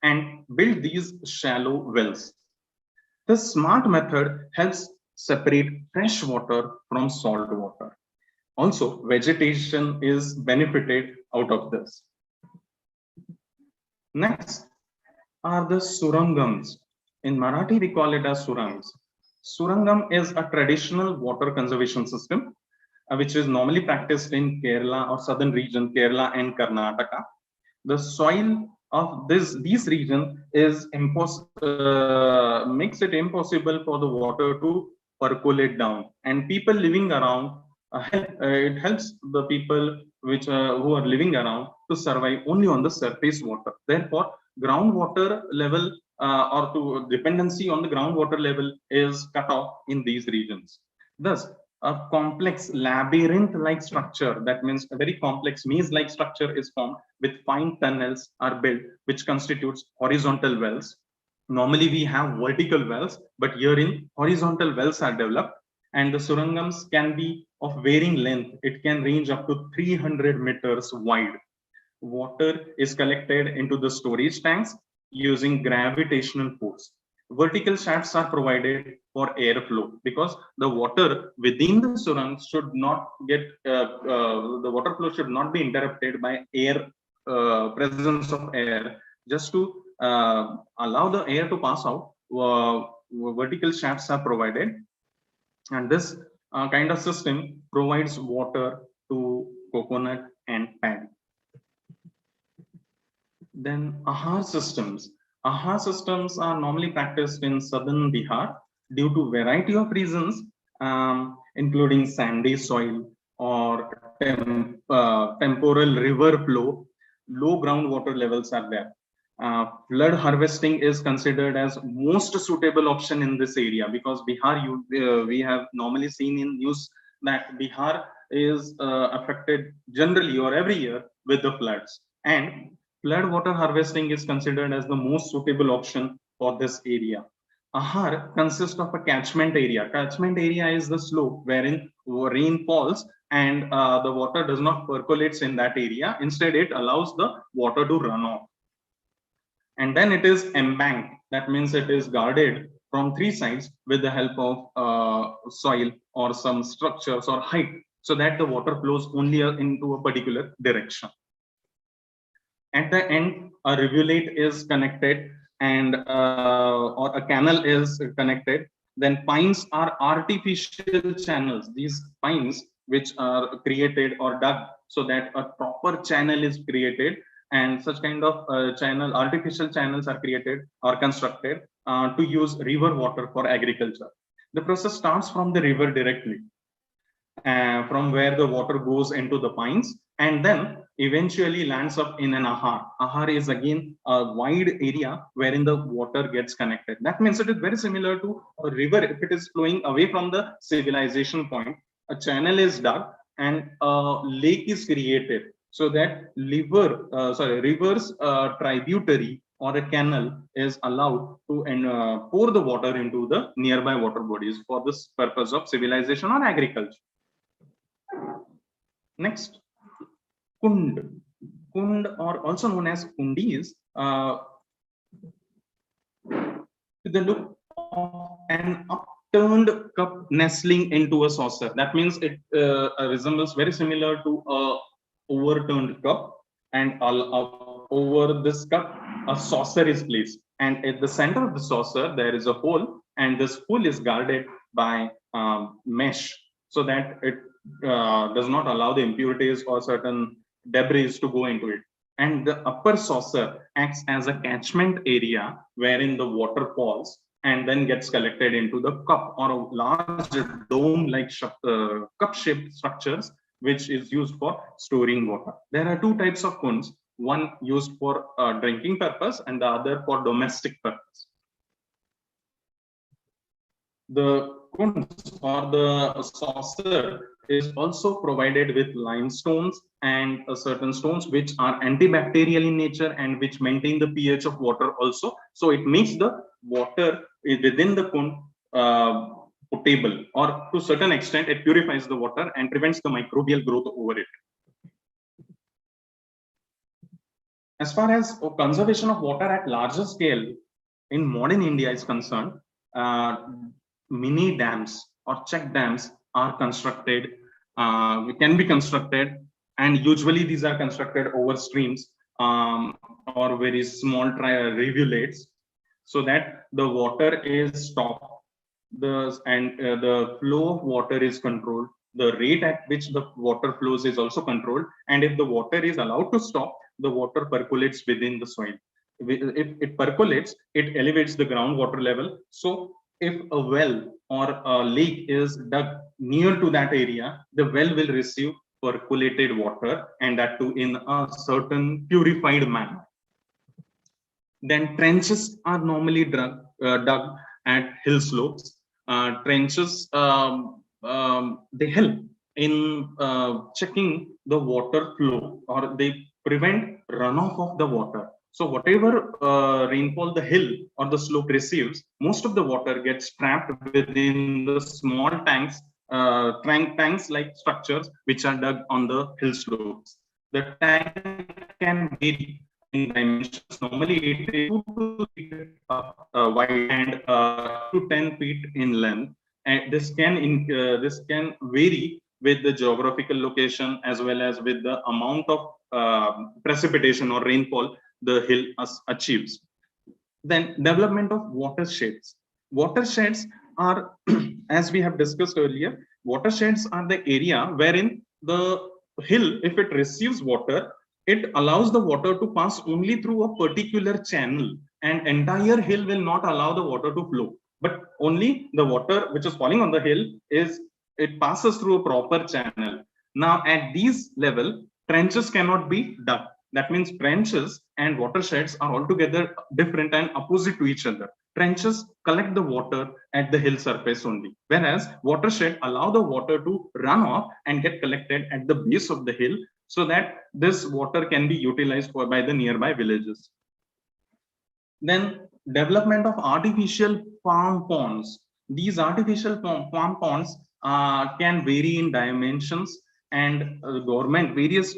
and build these shallow wells. This smart method helps separate fresh water from salt water. Also, vegetation is benefited out of this. Next are the surangams. In Marathi, we call it as surangs. Surangam is a traditional water conservation system, which is normally practiced in Kerala or southern region, Kerala and Karnataka. The soil of these regions is makes it impossible for the water to percolate down, and people living around it helps the people who are living around to survive only on the surface water. Therefore, groundwater level or to dependency on the groundwater level is cut off in these regions. Thus, a complex labyrinth-like structure, that means a very complex maze-like structure, is formed with fine tunnels are built, which constitutes horizontal wells. Normally, we have vertical wells, but herein horizontal wells are developed, and the surangams can be of varying length. It can range up to 300 meters wide. Water is collected into the storage tanks using gravitational force. Vertical shafts are provided for airflow, because the water within the surang should not get the water flow should not be interrupted by air presence of air. Just to allow the air to pass out, vertical shafts are provided, and this kind of system provides water to coconut and paddy. Then Ahar systems. Ahar systems are normally practiced in southern Bihar due to variety of reasons, including sandy soil or temporal river flow. Low groundwater levels are there. Flood harvesting is considered as most suitable option in this area, because Bihar, we have normally seen in news that Bihar is affected generally or every year with the floods, and flood water harvesting is considered as the most suitable option for this area. Ahar consists of a catchment area. Catchment area is the slope wherein rain falls and the water does not percolates in that area. Instead, it allows the water to run off. And then it is embanked. That means it is guarded from three sides with the help of soil or some structures or height, so that the water flows only into a particular direction. At the end, a rivulet is connected and or a canal is connected. Then pines are artificial channels. These pines which are created or dug so that a proper channel is created, and such kind of artificial channels are created or constructed to use river water for agriculture. The process starts from the river directly, from where the water goes into the pines, and then eventually lands up in an ahar. Ahar is again a wide area wherein the water gets connected. That means it is very similar to a river. If it is flowing away from the civilization point, a channel is dug and a lake is created, so that river's tributary or a canal is allowed to pour the water into the nearby water bodies for this purpose of civilization or agriculture. Next, kund. Kund, or also known as kundis, the look of an upturned cup nestling into a saucer. That means it resembles very similar to a overturned cup, and over this cup a saucer is placed, and at the center of the saucer there is a hole, and this hole is guarded by mesh, so that it does not allow the impurities or certain debris to go into it. And the upper saucer acts as a catchment area wherein the water falls and then gets collected into the cup or a large dome-like cup-shaped structures, which is used for storing water. There are two types of kunds, one used for drinking purpose and the other for domestic purpose. The kunds or the saucer is also provided with limestones and certain stones which are antibacterial in nature and which maintain the pH of water also. So it makes the water within the kund potable, or to a certain extent it purifies the water and prevents the microbial growth over it. As far as conservation of water at larger scale in modern India is concerned, mini dams or check dams are constructed, can be constructed, and usually these are constructed over streams or very small rivulets, so that the water is stopped, the flow of water is controlled, the rate at which the water flows is also controlled, and if the water is allowed to stop, the water percolates within the soil. If it percolates, it elevates the groundwater level. So if a well or a lake is dug near to that area, the well will receive percolated water, and that too in a certain purified manner. Then trenches are normally dug at hill slopes. Trenches they help in checking the water flow, or they prevent runoff of the water. So whatever rainfall the hill or the slope receives, most of the water gets trapped within the small tanks, tanks-like structures which are dug on the hill slopes. The tank can vary in dimensions. Normally it is 2 to 3 feet wide and 2 to 10 feet in length. And this can vary with the geographical location as well as with the amount of precipitation or rainfall the hill achieves. Then development of watersheds. Watersheds are, as we have discussed earlier, watersheds are the area wherein the hill, if it receives water, it allows the water to pass only through a particular channel, and entire hill will not allow the water to flow. But only the water which is falling on the hill it passes through a proper channel. Now at these level, trenches cannot be dug. That means trenches and watersheds are altogether different and opposite to each other. Trenches collect the water at the hill surface only, whereas watershed allow the water to run off and get collected at the base of the hill, so that this water can be utilized by the nearby villages. Then development of artificial farm ponds. These artificial farm ponds can vary in dimensions and government, various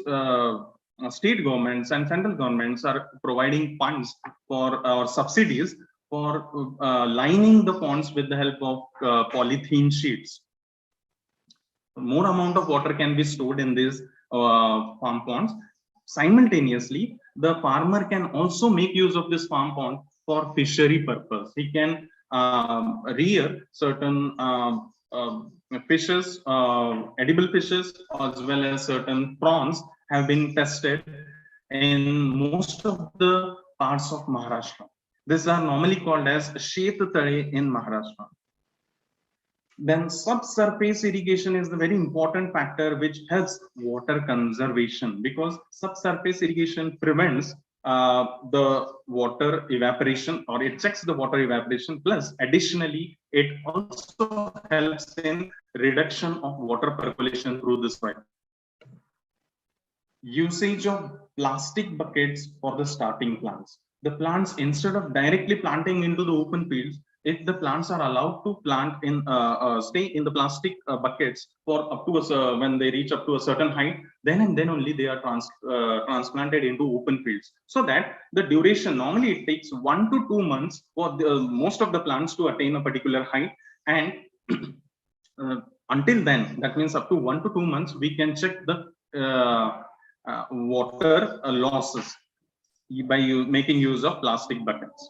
state governments and central governments are providing funds for subsidies for lining the ponds with the help of polythene sheets. More amount of water can be stored in these farm ponds. Simultaneously, the farmer can also make use of this farm pond for fishery purpose. He can rear certain fishes, edible fishes, as well as certain prawns have been tested in most of the parts of Maharashtra. These are normally called as Shetadale in Maharashtra. Then subsurface irrigation is the very important factor which helps water conservation, because subsurface irrigation prevents the water evaporation, or it checks the water evaporation, plus additionally it also helps in reduction of water percolation through the soil. Usage of plastic buckets for the starting plants. The plants, instead of directly planting into the open fields, if the plants are allowed to plant in stay in the plastic buckets for up to when they reach up to a certain height, then and then only they are transplanted into open fields, so that the duration, normally it takes 1 to 2 months for most of the plants to attain a particular height, and until then, that means up to 1 to 2 months, we can check the water losses by making use of plastic buckets.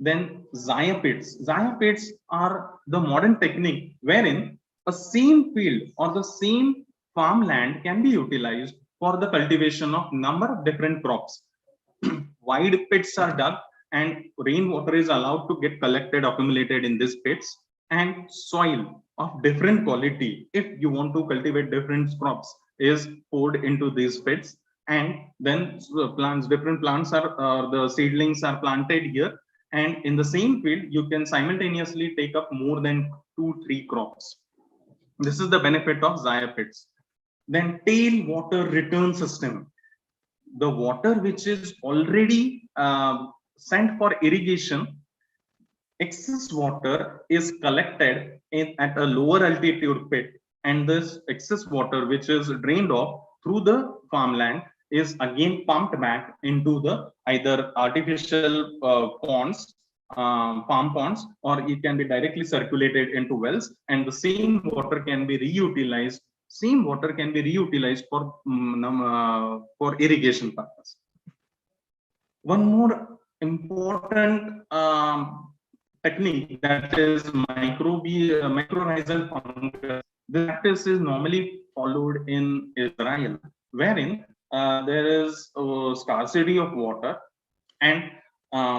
Then Zaya pits. Zaya pits are the modern technique wherein a same field or the same farmland can be utilized for the cultivation of number of different crops. Wide pits are dug and rainwater is allowed to get collected, accumulated in these pits, and soil of different quality, if you want to cultivate different crops, is poured into these pits, and then different plants are the seedlings are planted here, and in the same field you can simultaneously take up more than 2-3 crops. This is the benefit of Zaya pits. Then tail water return system. The water which is already sent for irrigation, excess water is collected at a lower altitude pit, and this excess water which is drained off through the farmland is again pumped back into the either artificial ponds, farm ponds, or it can be directly circulated into wells, and the same water can be reutilized. Same water can be reutilized for irrigation purpose. One more important technique, that is mycorrhizal fungus. This practice is normally followed in Israel, wherein there is scarcity of water, and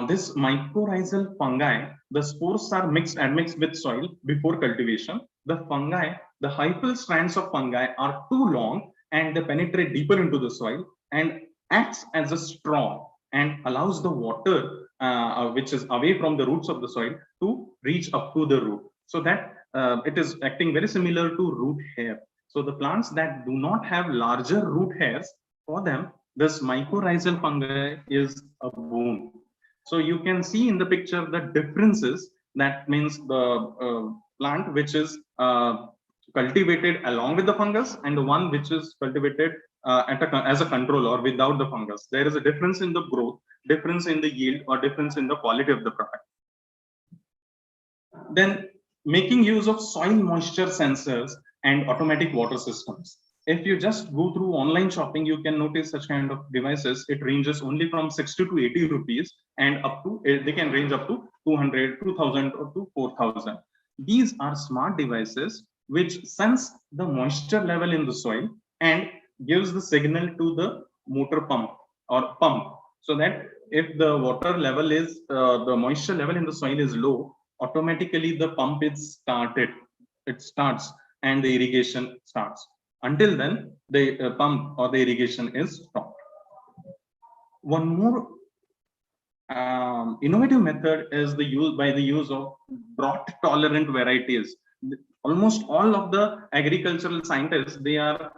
this mycorrhizal fungi, the spores are admixed with soil before cultivation. The fungi, the hyphal strands of fungi are too long and they penetrate deeper into the soil and acts as a straw and allows the water which is away from the roots of the soil to reach up to the root, so that it is acting very similar to root hair. So the plants that do not have larger root hairs, for them this mycorrhizal fungi is a boon. So you can see in the picture the differences. That means the plant which is cultivated along with the fungus and the one which is cultivated as a control or without the fungus. There is a difference in the growth, difference in the yield, or difference in the quality of the product. Then making use of soil moisture sensors and automatic water systems. If you just go through online shopping, you can notice such kind of devices. It ranges only from 60 to 80 rupees, and up to they can range up to 200, 2000, or to 4000. These are smart devices which sense the moisture level in the soil and gives the signal to the motor pump or pump, so that if the water level is the moisture level in the soil is low, automatically the pump is started. It starts and the irrigation starts. Until then, the pump or the irrigation is stopped. One more innovative method is the use of drought tolerant varieties. Almost all of the agricultural scientists, they are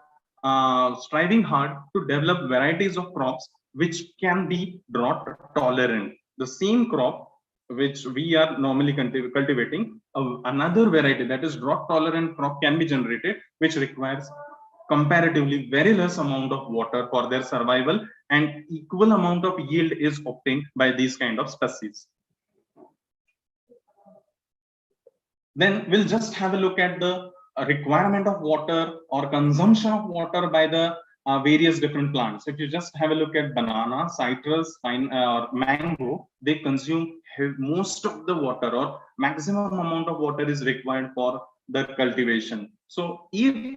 striving hard to develop varieties of crops which can be drought tolerant. The same crop which we are normally cultivating, another variety that is drought tolerant crop can be generated, which requires comparatively very less amount of water for their survival, and equal amount of yield is obtained by these kind of species. Then we'll just have a look at the requirement of water or consumption of water by the various different plants. If you just have a look at banana, citrus, pine, or mango, they consume most of the water, or maximum amount of water is required for the cultivation. So if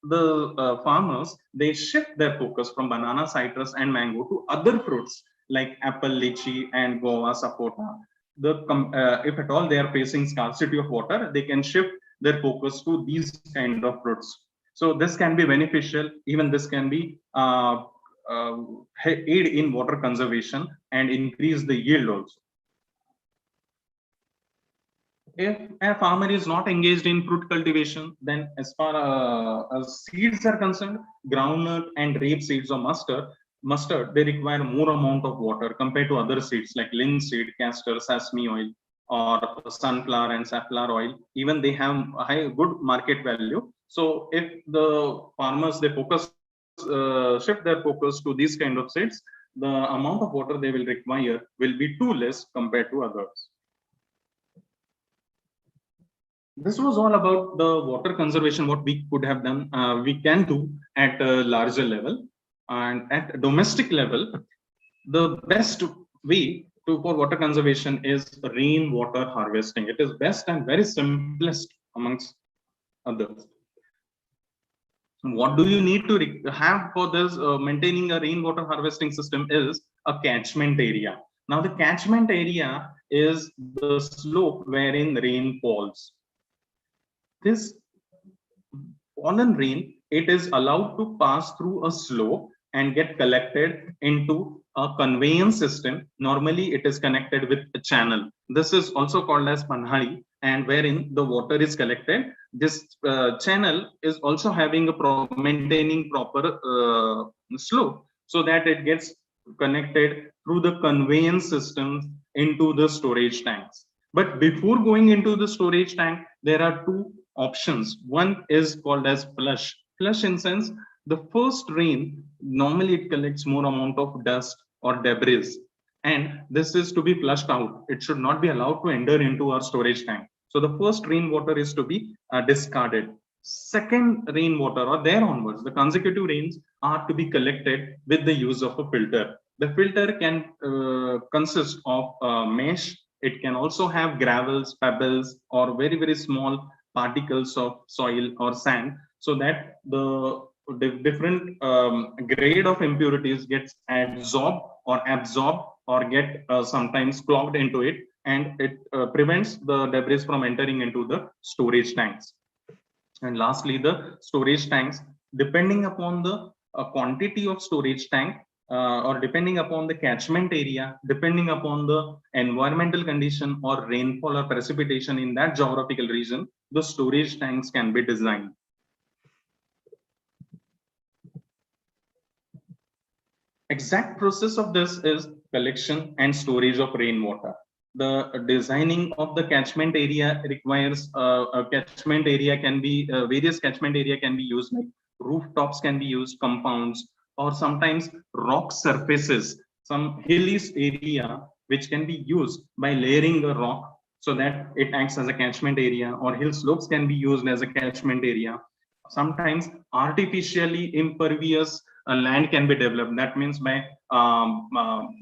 the farmers, they shift their focus from banana, citrus, and mango to other fruits like apple, lychee, and guava, sapota, if at all they are facing scarcity of water, they can shift their focus to these kind of fruits. So this can be beneficial. Even this can be aid in water conservation and increase the yield also. If a farmer is not engaged in fruit cultivation, then as far as seeds are concerned, groundnut and rapeseed or mustard, they require more amount of water compared to other seeds like linseed, castor, sesame oil, or sunflower and safflower oil. Even they have a good market value. So if the farmers, they shift their focus to these kind of seeds, the amount of water they will require will be too less compared to others. This was all about the water conservation, what we could have done, we can do at a larger level. And at domestic level, the best way for water conservation is rainwater harvesting. It is best and very simplest amongst others. What do you need to have for this maintaining a rainwater harvesting system is a catchment area. Now the catchment area is the slope wherein rain falls. This fallen rain, it is allowed to pass through a slope and get collected into a conveyance system. Normally it is connected with a channel. This is also called as panhari, and wherein the water is collected. This channel is also having maintaining proper slope, so that it gets connected through the conveyance systems into the storage tanks. But before going into the storage tank, there are two options. One is called as flush. Flush in sense, the first rain, normally it collects more amount of dust or debris, and this is to be flushed out. It should not be allowed to enter into our storage tank. So the first rainwater is to be discarded. Second rainwater, or there onwards, the consecutive rains are to be collected with the use of a filter. The filter can consist of mesh. It can also have gravels, pebbles, or very, very small particles of soil or sand, so that the different grade of impurities gets absorbed or get sometimes clogged into it, and it prevents the debris from entering into the storage tanks. And lastly, the storage tanks, depending upon the quantity of storage tank, or depending upon the catchment area, depending upon the environmental condition or rainfall or precipitation in that geographical region, the storage tanks can be designed. Exact process of this is collection and storage of rainwater. The designing of the catchment area requires a catchment area can be various catchment area can be used, like rooftops can be used, compounds, or sometimes rock surfaces, some hilly area which can be used by layering a rock so that it acts as a catchment area, or hill slopes can be used as a catchment area. Sometimes artificially impervious land can be developed. That means by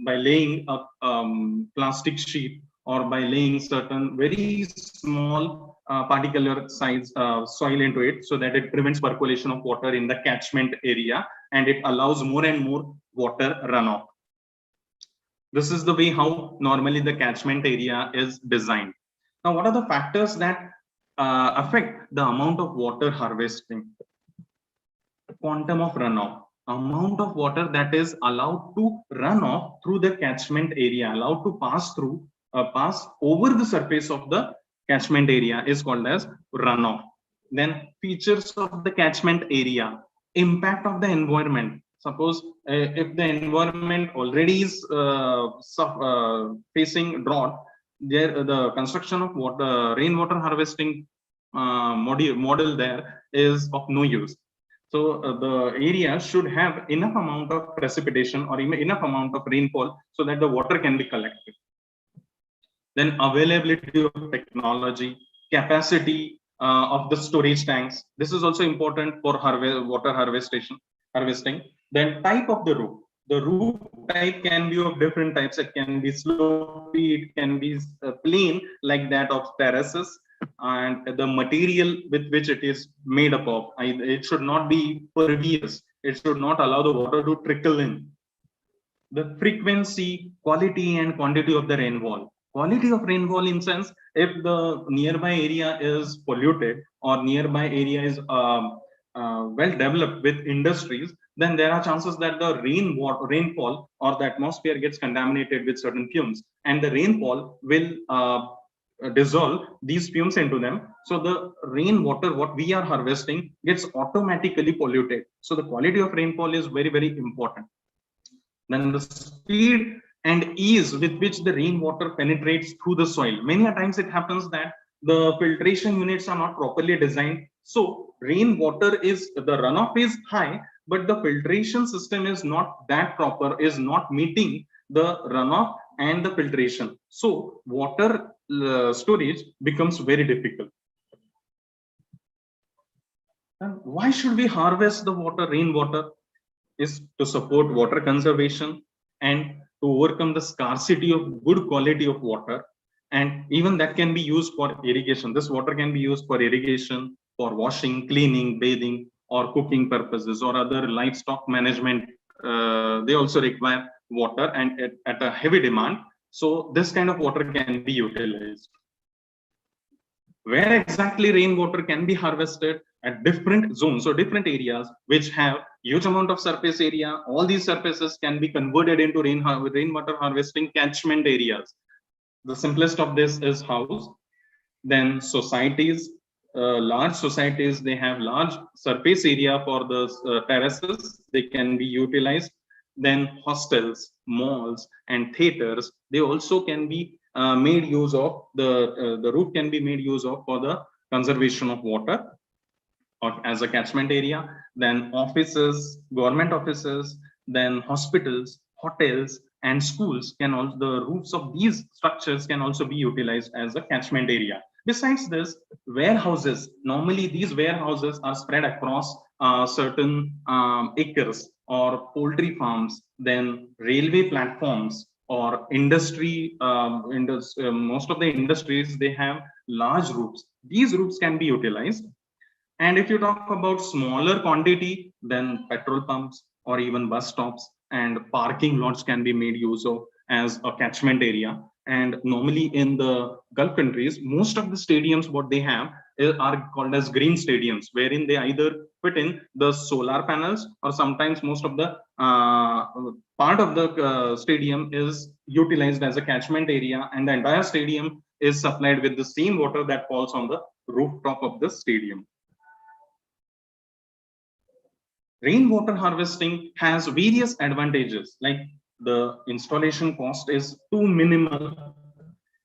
laying a plastic sheet, or by laying certain very small particular size soil into it, so that it prevents percolation of water in the catchment area, and it allows more and more water runoff. This is the way how normally the catchment area is designed. Now, what are the factors that affect the amount of water harvesting? Quantum of runoff, amount of water that is allowed to run off through the catchment area, allowed to pass through, pass over the surface of the catchment area is called as runoff. Then features of the catchment area, impact of the environment. Suppose if the environment already is facing drought, there the construction of rainwater harvesting model there is of no use. So the area should have enough amount of precipitation or enough amount of rainfall so that the water can be collected. Then availability of technology, capacity of the storage tanks. This is also important for water harvesting. Then type of the roof. The roof type can be of different types. It can be slopey, it can be plain like that of terraces, and the material with which it is made up of. It should not be pervious. It should not allow the water to trickle in. The frequency, quality, and quantity of the rainfall. Quality of rainfall in sense, if the nearby area is polluted or nearby area is well developed with industries, then there are chances that the rainfall or the atmosphere gets contaminated with certain fumes, and the rainfall will dissolve these fumes into them. So the rainwater, what we are harvesting, gets automatically polluted. So the quality of rainfall is very, very important. Then the speed and ease with which the rainwater penetrates through the soil. Many times it happens that the filtration units are not properly designed. So rainwater is, the runoff is high, but the filtration system is not that proper, is not meeting the runoff and the filtration. So water storage becomes very difficult. And why should we harvest the water, rainwater? Is to support water conservation and to overcome the scarcity of good quality of water, and even that can be used for irrigation. This water can be used for irrigation, for washing, cleaning, bathing, or cooking purposes, or other livestock management. They also require water and at a heavy demand. So this kind of water can be utilized. Where exactly rainwater can be harvested? At different zones, so different areas which have huge amount of surface area. All these surfaces can be converted into rainwater harvesting catchment areas. The simplest of this is house. Then societies, large societies, they have large surface area for the terraces. They can be utilized. Then hostels, malls, and theaters, they also can be made use of. The roof can be made use of for the conservation of water or as a catchment area. Then offices, government offices, then hospitals, hotels, and schools can also, the roofs of these structures can also be utilized as a catchment area. Besides this, warehouses, normally these warehouses are spread across certain acres, or poultry farms, then railway platforms, or industry. Most of the industries, they have large roofs. These roofs can be utilized. And if you talk about smaller quantity, then petrol pumps or even bus stops and parking lots can be made use of as a catchment area. And normally in the Gulf countries, most of the stadiums, what they have are called as green stadiums, wherein they either put in the solar panels, or sometimes most of the part of the stadium is utilized as a catchment area, and the entire stadium is supplied with the same water that falls on the rooftop of the stadium. Rainwater harvesting has various advantages, like the installation cost is too minimal.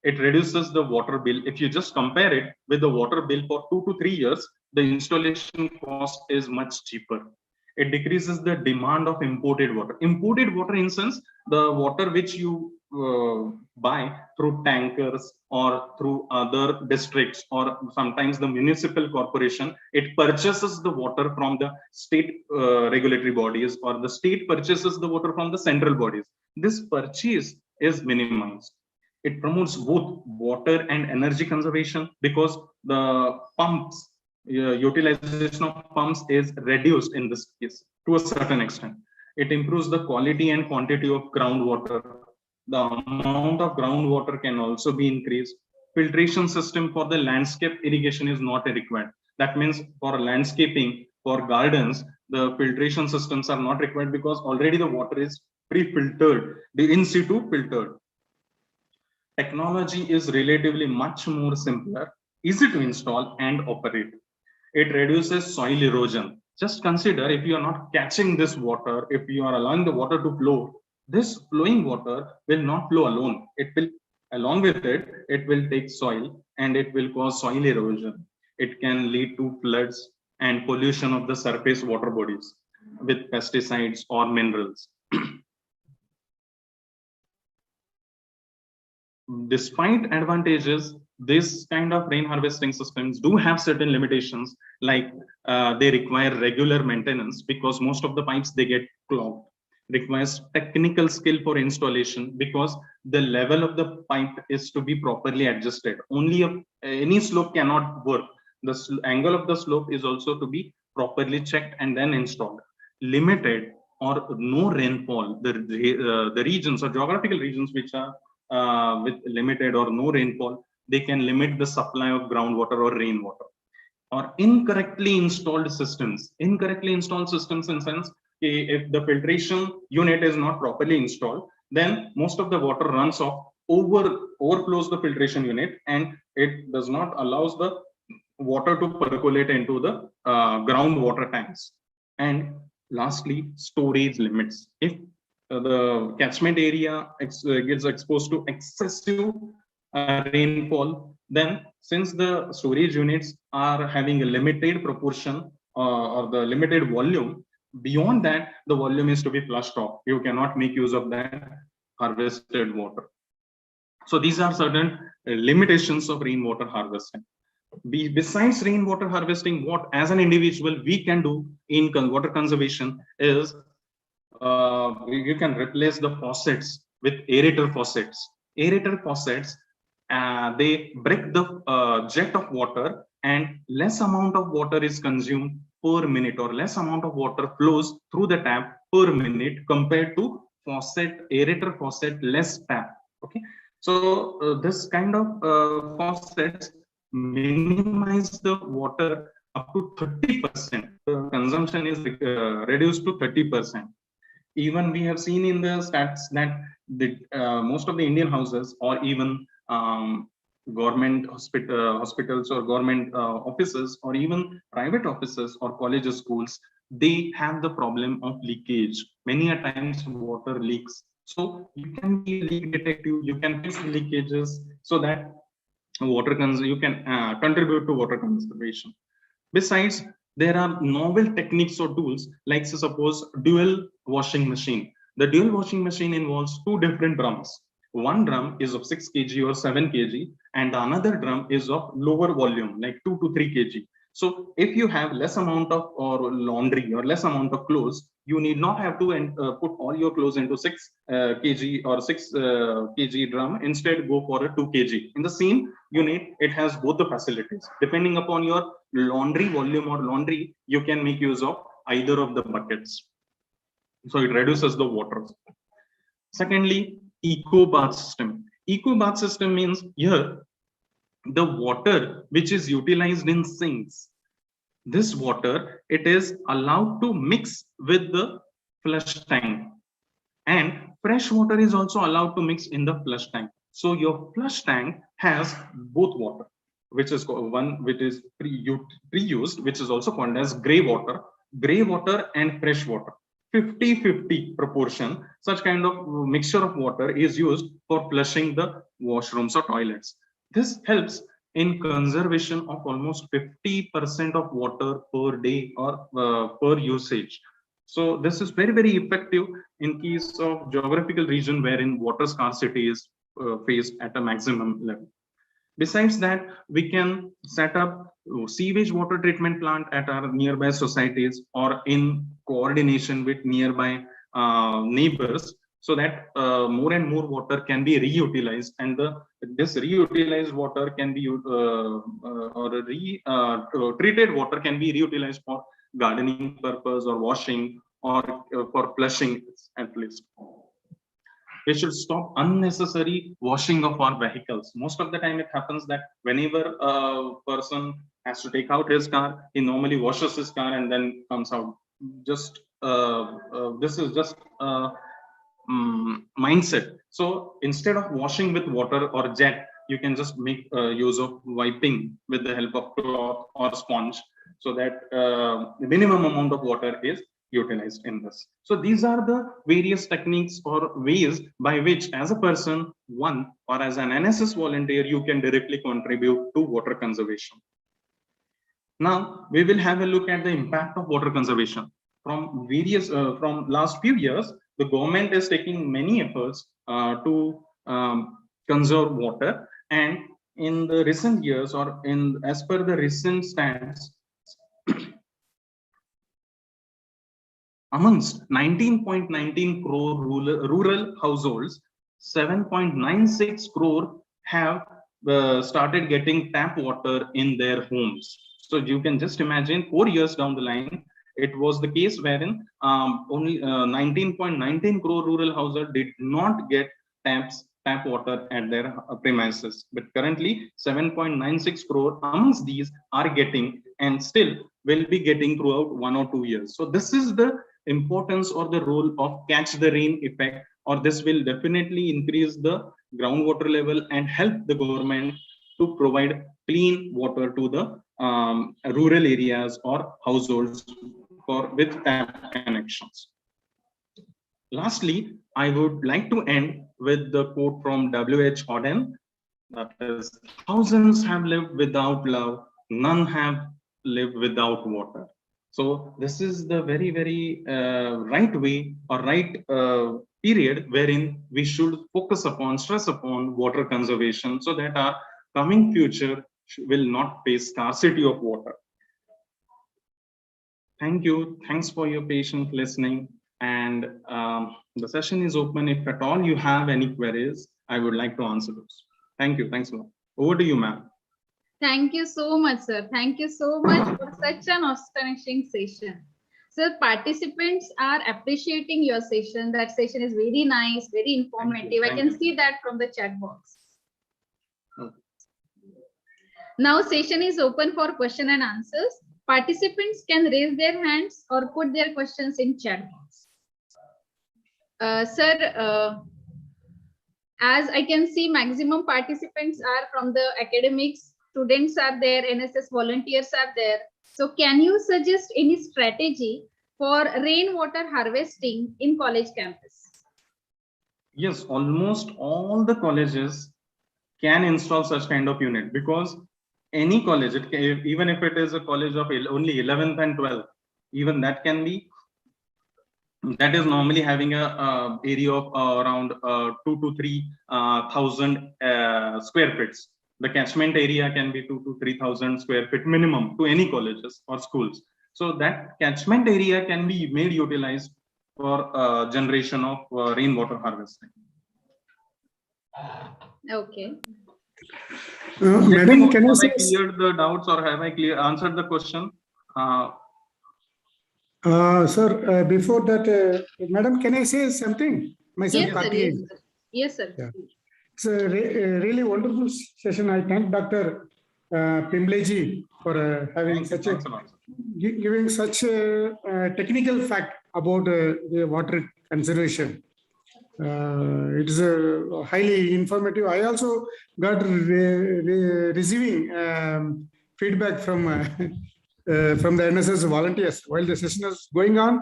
It reduces the water bill. If you just compare it with the water bill for 2 to 3 years, the installation cost is much cheaper. It decreases the demand of imported water. Imported water, in sense, the water which you buy through tankers or through other districts, or sometimes the municipal corporation, it purchases the water from the state regulatory bodies, or the state purchases the water from the central bodies. This purchase is minimized. It promotes both water and energy conservation, because the pumps, utilization of pumps is reduced in this case to a certain extent. It improves the quality and quantity of groundwater. The amount of groundwater can also be increased. Filtration system for the landscape irrigation is not required. That means for landscaping, for gardens, the filtration systems are not required, because already the water is pre-filtered, the in situ filtered. Technology is relatively much more simpler, easy to install and operate. It reduces soil erosion. Just consider, if you are not catching this water, if you are allowing the water to flow, this flowing water will not flow alone. It will, along with it, it will take soil and it will cause soil erosion. It can lead to floods and pollution of the surface water bodies with pesticides or minerals. Despite advantages, this kind of rain harvesting systems do have certain limitations, like they require regular maintenance because most of the pipes they get clogged. Requires technical skill for installation because the level of the pipe is to be properly adjusted. Only any slope cannot work. The angle of the slope is also to be properly checked and then installed. Limited or no rainfall, the regions or geographical regions which are with limited or no rainfall, they can limit the supply of groundwater or rainwater. Or incorrectly installed systems in sense, if the filtration unit is not properly installed, then most of the water runs off, overflows the filtration unit, and it does not allows the water to percolate into the groundwater tanks. And lastly, storage limits. If the catchment area gets exposed to excessive rainfall, then since the storage units are having a limited proportion or the limited volume, beyond that the volume is to be flushed off. You cannot make use of that harvested water. So these are certain limitations of rainwater harvesting. Besides rainwater harvesting, what as an individual we can do in water conservation is you can replace the faucets with aerator faucets. Aerator faucets, they break the jet of water, and less amount of water is consumed per minute, or less amount of water flows through the tap per minute compared to aerator faucet less tap. Okay, so this kind of faucets minimize the water up to 30%. The consumption is reduced to 30%. Even we have seen in the stats that the most of the Indian houses, or even government hospitals or government offices, or even private offices or colleges, schools, they have the problem of leakage. Many a times water leaks. So you can be a leak detective, you can fix leakages so that you can contribute to water conservation. Besides, there are novel techniques or tools, like suppose dual washing machine. The dual washing machine involves two different drums. One drum is of 6 kg or 7 kg, and the another drum is of lower volume, like 2 to 3 kg. So if you have less amount of laundry or less amount of clothes, you need not have to put all your clothes into 6 kg or 6 kg drum. Instead, go for a 2 kg. In the same unit, it has both the facilities. Depending upon your laundry volume or laundry, you can make use of either of the buckets. So it reduces the water. Secondly, eco bath system. Eco bath system means here the water which is utilized in sinks, this water, it is allowed to mix with the flush tank, and fresh water is also allowed to mix in the flush tank. So your flush tank has both water, which is one which is pre-used, which is also called as gray water and fresh water. 50-50 proportion, such kind of mixture of water is used for flushing the washrooms or toilets. This helps in conservation of almost 50% of water per day or per usage. So this is very, very effective in case of geographical region wherein water scarcity is faced at a maximum level. Besides that, we can set up sewage water treatment plant at our nearby societies or in coordination with nearby neighbors, so that more and more water can be reutilized, and this reutilized water can be treated water can be reutilized for gardening purpose or washing or for flushing at least. We should stop unnecessary washing of our vehicles. Most of the time it happens that whenever a person has to take out his car, he normally washes his car and then comes out. Just this is just mindset. So instead of washing with water or jet, you can just make use of wiping with the help of cloth or sponge, so that the minimum amount of water is utilized in this. So these are the various techniques or ways by which, as a person, one, or as an NSS volunteer, you can directly contribute to water conservation. Now we will have a look at the impact of water conservation. From various, from last few years, the government is taking many efforts to conserve water, and in the recent years, or as per the recent stats, amongst 19.19 crore rural households, 7.96 crore have started getting tap water in their homes. So you can just imagine 4 years down the line, it was the case wherein only 19.19 crore rural households did not get tap water at their premises. But currently 7.96 crore amongst these are getting, and still will be getting throughout 1 or 2 years. So this is the importance or the role of catch the rain effect, or this will definitely increase the groundwater level and help the government to provide clean water to the rural areas or households with tap connections. Lastly, I would like to end with the quote from W.H. Auden, that is, thousands have lived without love, none have lived without water. So this is the very, very right way or right period wherein we should focus upon, stress upon water conservation, so that our coming future will not face scarcity of water. Thank you. Thanks for your patient listening. And the session is open. If at all you have any queries, I would like to answer those. Thank you. Thanks a lot. Over to you, ma'am. Thank you so much, sir. Thank you so much for such an astonishing session. Sir, participants are appreciating your session. That session is very nice, very informative. I can see that from the chat box. Okay. Now session is open for question and answers. Participants can raise their hands or put their questions in chat box. Sir, as I can see, maximum participants are from the academics, students are there, NSS volunteers are there. So can you suggest any strategy for rainwater harvesting in college campus? Yes, almost all the colleges can install such kind of unit, because any college, even if it is a college of only 11th and 12th, even that can be, that is normally having a area of around 2,000 to 3,000 square feet. The catchment area can be 2,000 to 3,000 square feet minimum to any colleges or schools. So that catchment area can be made utilized for generation of rainwater harvesting. Okay. Madam, can I have say? I cleared the doubts, or have I answered the question? Sir, before that, Madam, can I say something? Myself, Yes, sir. Karthikeyan. Yes, sir. Yeah. It's a really wonderful session. I thank Dr. Pimbleji for having such a, giving such a technical fact about the water conservation. It is highly informative. I also got receiving feedback from the NSS volunteers while the session is going on.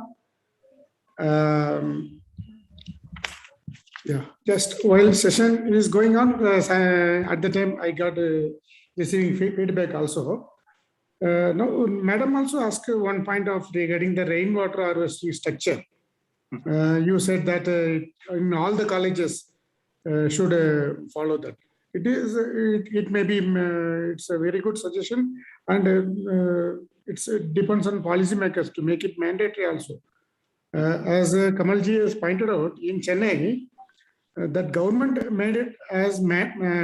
Yeah, just while session is going on, at the time I got receiving feedback also. Now, Madam also asked one point of regarding the rainwater harvesting structure. You said that in all the colleges should follow that. It is. It may be. It's a very good suggestion, and it depends on policymakers to make it mandatory also. As Kamalji has pointed out, in Chennai, that government made it as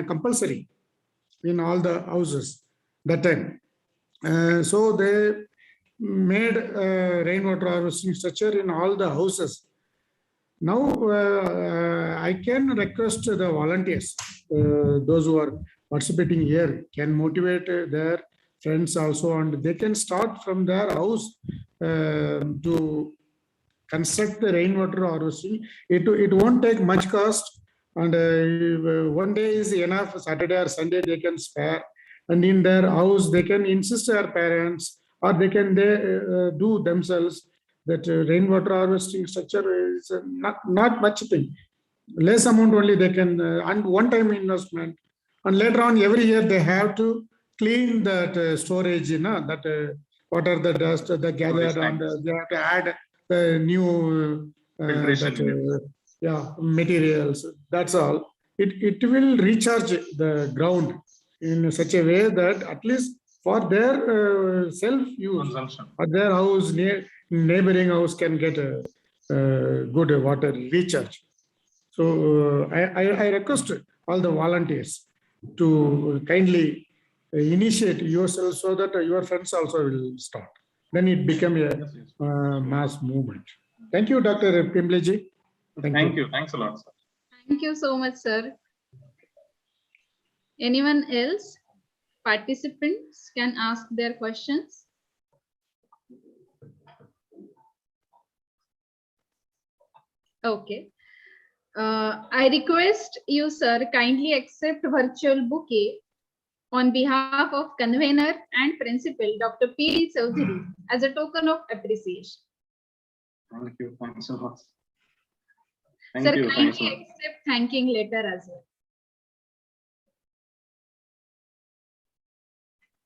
compulsory in all the houses that time. So they made rainwater harvesting structure in all the houses. Now I can request the volunteers, those who are participating here, can motivate their friends also, and they can start from their house to construct the rainwater harvesting. It won't take much cost, and one day is enough. Saturday or Sunday they can spare, and in their house they can insist their parents, or they can do themselves. That rainwater harvesting structure is not much thing, less amount only they can, and one time investment, and later on every year they have to clean that storage, that what are the dust that gathered, and tanks. they have to add the new Filtration units. materials. That's all. It will recharge the ground in such a way that at least for their self use, Consumption. or their house, neighboring house can get a good water recharge. So I request all the volunteers to kindly initiate yourself so that your friends also will start. Then it become a Yes, yes. mass movement. Thank you, Dr. Pimbleji. Thank you. Thanks a lot, sir. Thank you so much, sir. Anyone else? Participants can ask their questions. Okay. I request you, sir, kindly accept virtual bouquet on behalf of convener and principal, Dr. P. D. Chaudhary, as a token of appreciation. Thank you. Thanks a lot. Sir, Thank you. Thanks a kindly lot. accept thanking letter as well.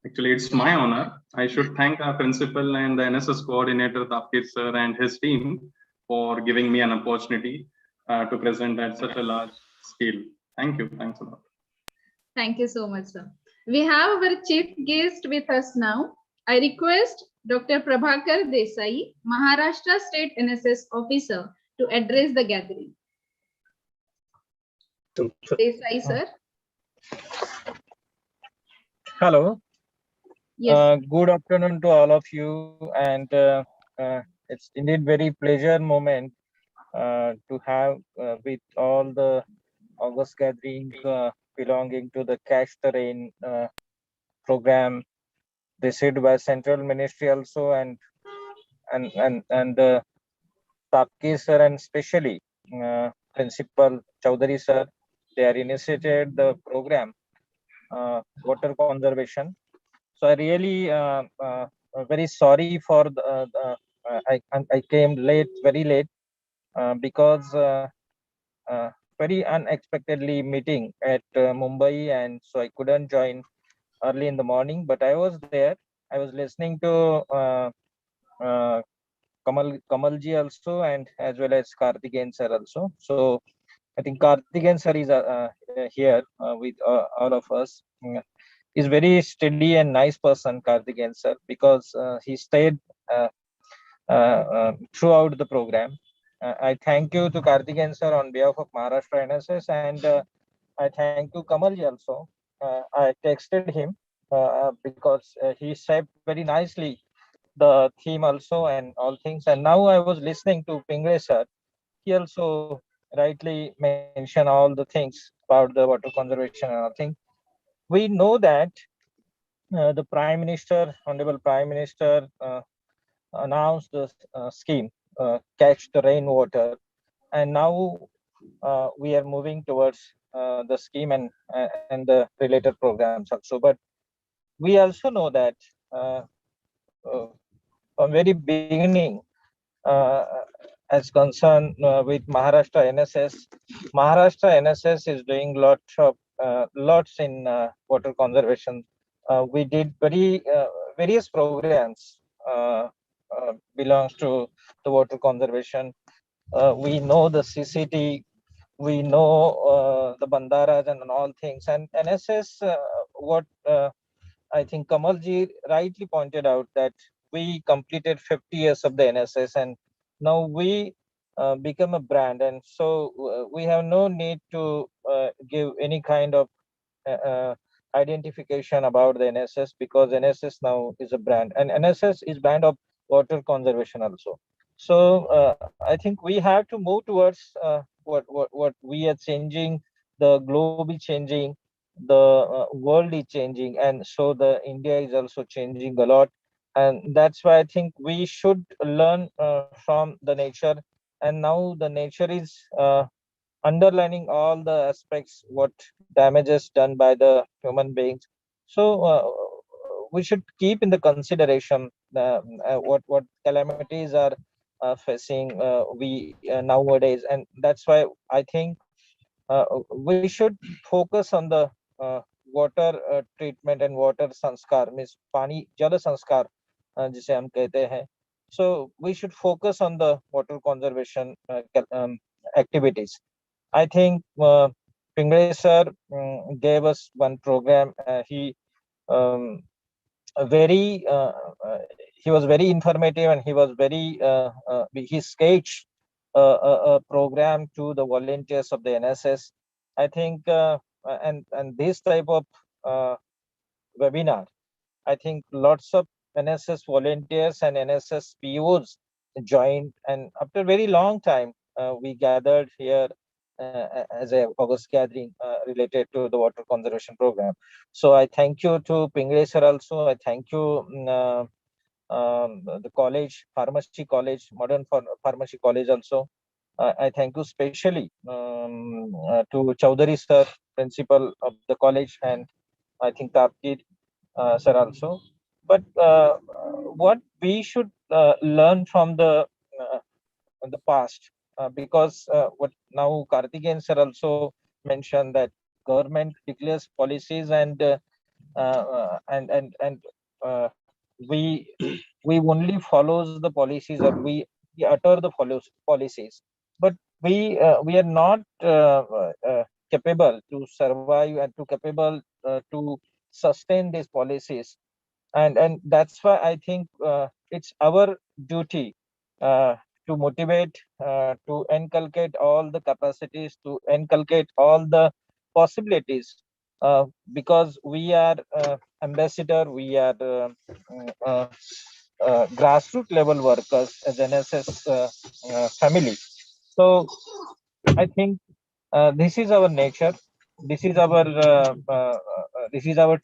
Actually, it's my honor. I should thank our principal and the NSS coordinator, Tapkir sir, and his team for giving me an opportunity to present at such a large scale. Thank you. Thanks a lot. Thank you so much, sir. We have our chief guest with us now. I request Dr. Prabhakar Desai, Maharashtra State NSS officer, to address the gathering. Desai, sir. Hello. Yes. Good afternoon to all of you, and it's indeed very pleasure moment to have with all the August gathering belonging to the Catch the Rain program received by Central Ministry also, and Tapke sir, and especially Principal Chaudhary sir. They are initiated the program water conservation. So I really very sorry for I came late, very late, because very unexpectedly meeting at Mumbai, and so I couldn't join early in the morning. But I was there. I was listening to Kamalji also, and as well as Karthikeyan sir also. So I think Karthikeyan sir is here with all of us. He's very steady and nice person, Karthikeyan sir, because he stayed throughout the program. I thank you to Karthikeyan sir on behalf of Maharashtra NSS, and I thank you Kamalji also. I texted him because he said very nicely the theme also and all things. And now I was listening to Pingle sir. He also rightly mentioned all the things about the water conservation and all things. We know that the Prime Minister, Honorable Prime Minister, announced the scheme, Catch the Rainwater, and now we are moving towards the scheme and the related programs also. But we also know that from very beginning, as concerned with Maharashtra NSS is doing lots in water conservation. We did various programs belongs to the water conservation. We know the CCT, we know the bandaras and all things. And NSS, what I think Kamalji rightly pointed out, that we completed 50 years of the NSS, and now we become a brand, and so we have no need to give any kind of identification about the NSS, because NSS now is a brand, and NSS is brand of water conservation also. So I think we have to move towards what we are changing. The globe is changing, the world is changing, and so the India is also changing a lot. And that's why I think we should learn from the nature. And now the nature is underlining all the aspects, what damages done by the human beings. So we should keep in the consideration what calamities are facing we nowadays. And that's why I think we should focus on the water treatment and water sanskar, means pani jala sanskar, जिसे हम कहते हैं. So we should focus on the water conservation activities. I think Pingle sir gave us one program. He um, very he was very informative, and he was very he sketched a program to the volunteers of the NSS. I think and this type of webinar, I think lots of NSS volunteers and NSS POs joined, and after a very long time, we gathered here as a August gathering related to the water conservation program. So I thank you to Pingle sir also. I thank you the college, Pharmacy College, Modern Pharmacy College also. I thank you specially to Chowdhury sir, principal of the college, and I think Tapkir sir also. But what we should learn from the past, because what now Karthikeyan sir also mentioned, that government declares policies, and uh, we we only follows the policies, or we utter the policies, but we are not capable to survive and to capable to sustain these policies, and that's why I think it's our duty to motivate, to inculcate all the capacities, to inculcate all the possibilities, because we are ambassador, we are uh, grassroots level workers as NSS family. So I think this is our nature. This is our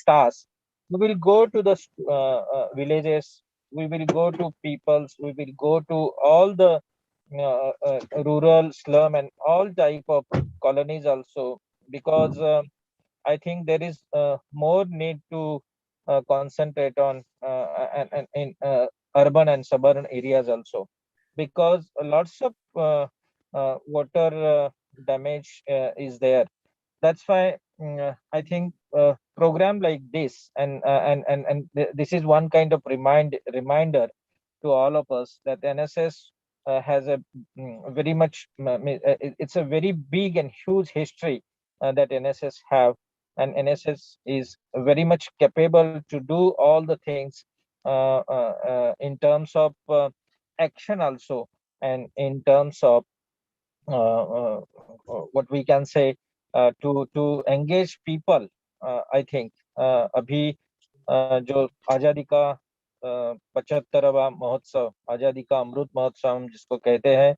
task. We will go to the villages. We will go to peoples. We will go to all the rural slum and all type of colonies also, because I think there is more need to concentrate on and in urban and suburban areas also, because lots of water damage is there. That's why I think program like this, and this is one kind of reminder to all of us that NSS has a very much it's a very big and huge history that NSS have, and NSS is very much capable to do all the things in terms of action also, and in terms of what we can say to engage people. I think अभी जो आजादी का 75वां महोत्सव, आजादी का अमृत महोत्सव हम जिसको कहते हैं,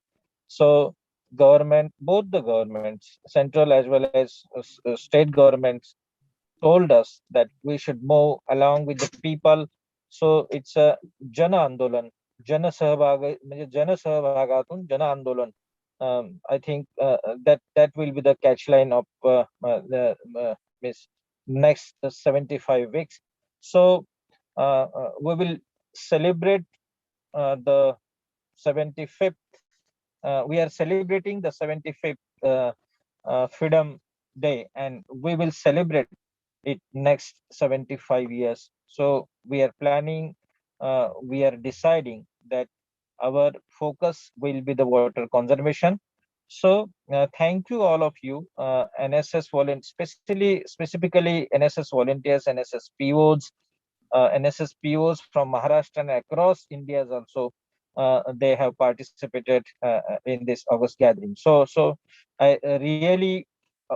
so government, both the governments, central as well as state governments, told us that we should move along with the people. So it's a jana andolan, jana सहभागातून jana andolan. I think that will be the catchline of the next 75 weeks. So we will celebrate the 75th. We are celebrating the 75th Freedom Day, and we will celebrate it next 75 years. So we are planning, we are deciding that our focus will be the water conservation. So thank you all of you, NSS volunteers, specifically NSS volunteers, NSS POs, NSS POs from Maharashtra and across India also. They have participated in this August gathering. So I really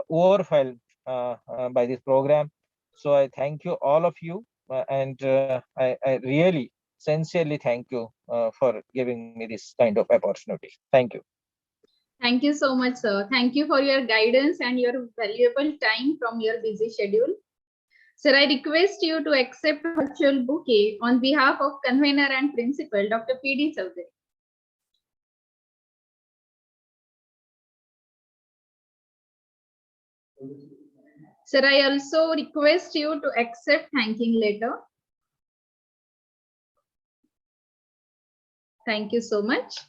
overwhelmed by this program. So I thank you, all of you, and I really sincerely thank you for giving me this kind of opportunity. Thank you. Thank you so much, sir. Thank you for your guidance and your valuable time from your busy schedule. Sir, I request you to accept a virtual bouquet on behalf of convener and principal, Dr. P.D. Chowdhury. Sir, I also request you to accept thanking letter. Thank you so much.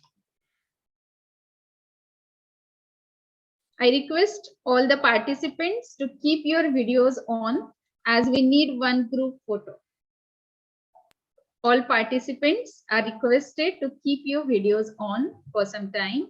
I request all the participants to keep your videos on as we need one group photo. All participants are requested to keep your videos on for some time.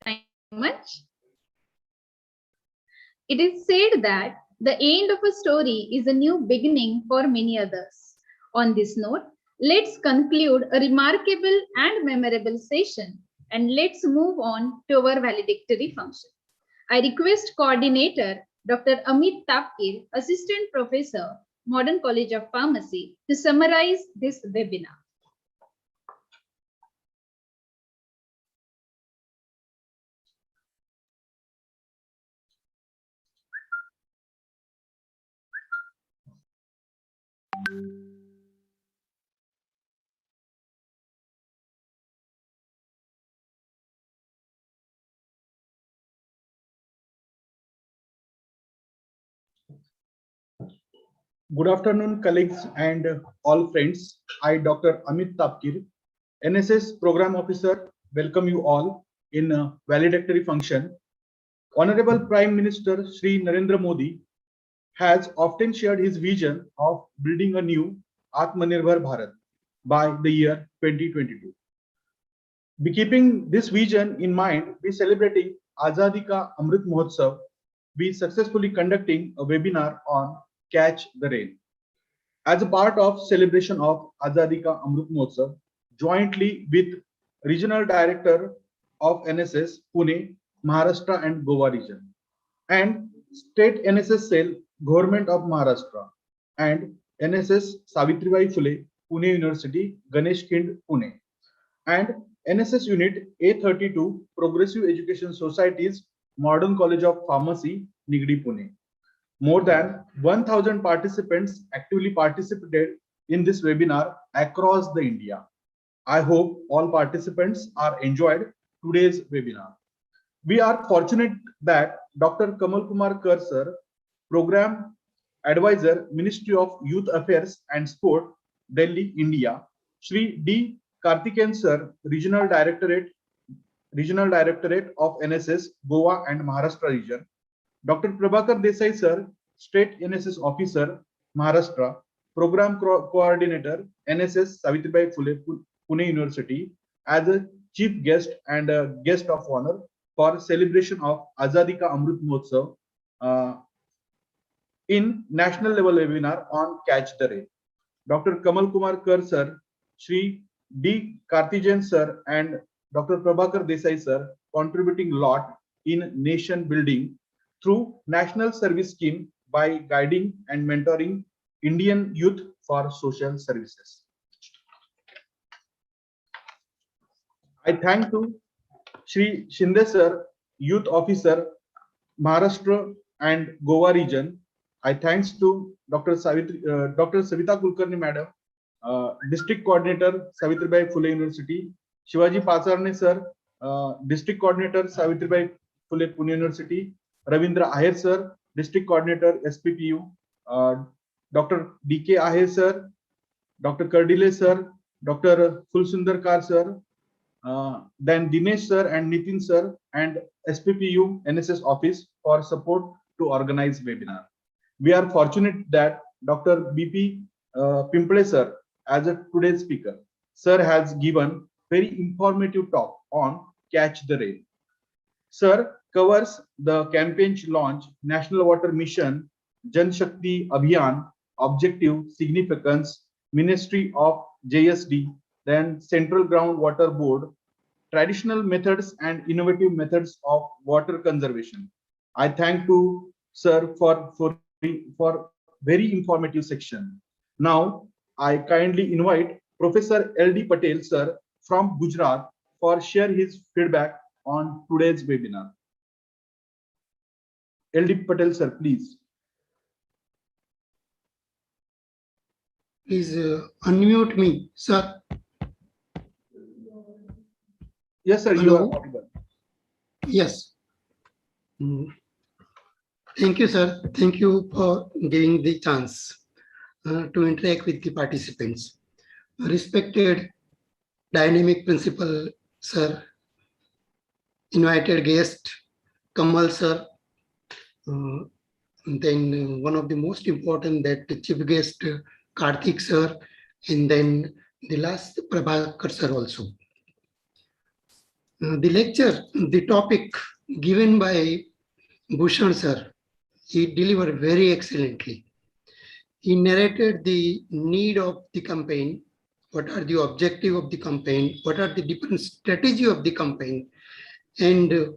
Thank you much. It is said that the end of a story is a new beginning for many others. On this note, let's conclude a remarkable and memorable session and let's move on to our valedictory function. I request Coordinator Dr. Amit Tapkir, Assistant Professor, Modern College of Pharmacy, to summarize this webinar. Good afternoon, colleagues and all friends. I, Dr. Amit Tapkir, NSS Program Officer, welcome you all in a valedictory function. Honorable Prime Minister Shri Narendra Modi has often shared his vision of building a new Atmanirbhar Bharat by the year 2022. Be keeping this vision in mind, we celebrating Azadi Ka Amrit Mahotsav. We successfully conducting a webinar on Catch the Rain. As a part of celebration of Azadi Ka Amrit Mahotsav, jointly with Regional Director of NSS Pune, Maharashtra and Goa region, and State NSS Cell, Government of Maharashtra, and NSS Savitribai Phule, Pune University, Ganesh Kind, Pune, and NSS Unit A32, Progressive Education Societies, Modern College of Pharmacy, Nigdi, Pune. More than 1,000 participants actively participated in this webinar across the India. I hope all participants are enjoyed today's webinar. We are fortunate that Dr. Kamal Kumar Kar sir, Program Advisor, Ministry of Youth Affairs and Sport, Delhi, India, Shri D. Karthikeyan sir, Regional Directorate of NSS, Goa and Maharashtra region, Dr. Prabhakar Desai sir, State NSS Officer, Maharashtra, Program Coordinator, NSS Savitribai Phule, Pune University, as a chief guest and a guest of honor for celebration of Azadi Ka Amrit Mahotsav in national level webinar on Catch the Rain. Dr. Kamal Kumar Kar sir, Shri D. Karthikeyan sir and Dr. Prabhakar Desai sir contributing a lot in nation building through National Service Scheme by guiding and mentoring Indian youth for social services. I thank to Shri Shinde sir, Youth Officer, Maharashtra and Goa region. I thanks to Dr. Savita Kulkarni Madam, District Coordinator, Savitribai Phule University, Shivaji Pacharne sir, District Coordinator, Savitribai Phule Pune University, Ravindra Aher sir, District Coordinator, SPPU, Dr. D.K. Aher sir, Dr. Kardile sir, Dr. Fulsundar Kar sir, then Dinesh sir and Nitin sir and SPPU NSS office for support to organize webinar. We are fortunate that Dr. BP Pimple sir as a today's speaker. Sir has given very informative talk on Catch the Rain. Sir covers the campaign's launch, National Water Mission, Jan Shakti Abhiyan, objective, significance, Ministry of JSD, then Central Groundwater Board, traditional methods and innovative methods of water conservation. I thank to sir for very informative section. Now, I kindly invite Professor L.D. Patel sir from Gujarat for share his feedback on today's webinar. L.D. Patel sir, please. Please unmute me, sir. Yes, sir. Hello. You are audible. Yes. Thank you, sir. Thank you for giving the chance to interact with the participants. Respected dynamic principal, sir, invited guest, Kamal, sir, then one of the most important that the chief guest, Karthik, sir, and then the last Prabhakar, sir also. The lecture, the topic given by Bhushan, sir, he delivered very excellently. He narrated the need of the campaign, what are the objective of the campaign, what are the different strategy of the campaign, and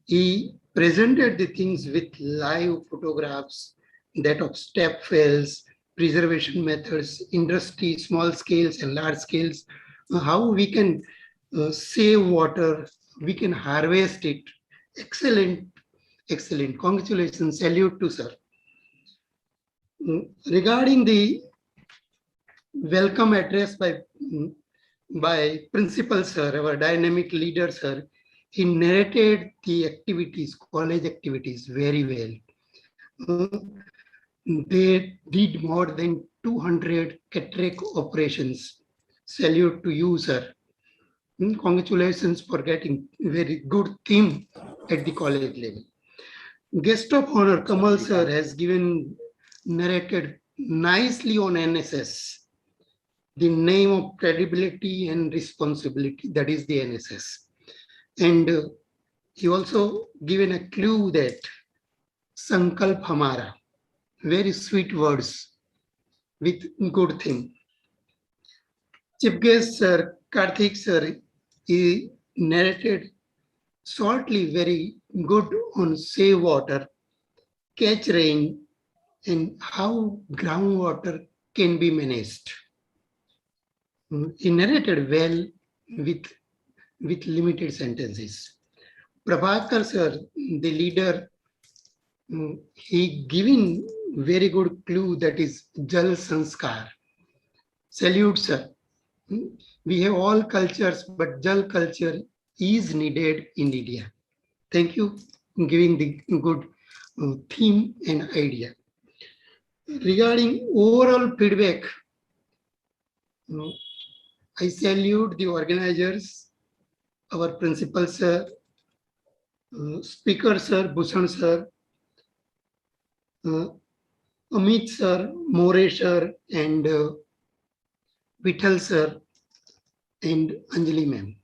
he presented the things with live photographs, that of step wells, preservation methods, industry, small scales and large scales, how we can save water, we can harvest it. Excellent, excellent. Congratulations, salute to sir. Regarding the welcome address by principal sir, our dynamic leader sir, he narrated the activities, college activities very well. They did more than 200 cataract operations. Salute to you, sir. Congratulations for getting very good theme at the college level. Guest of honor, Kamal sir, has narrated nicely on NSS, the name of credibility and responsibility, that is the NSS. And he also given a clue that Sankalp Hamara, very sweet words with good thing. Chief guest sir, Karthik sir, he narrated shortly very good on save water, catch rain, and how groundwater can be managed. He narrated well with limited sentences. Prabhakar sir, the leader, he given very good clue, that is Jal Sanskar. Salute sir. We have all cultures, but Jal culture is needed in India. Thank you for giving the good theme and idea. Regarding overall feedback, I salute the organizers, our principal sir, speaker sir, Bhushan sir, Amit sir, More sir, and Vithal sir, and Anjali ma'am.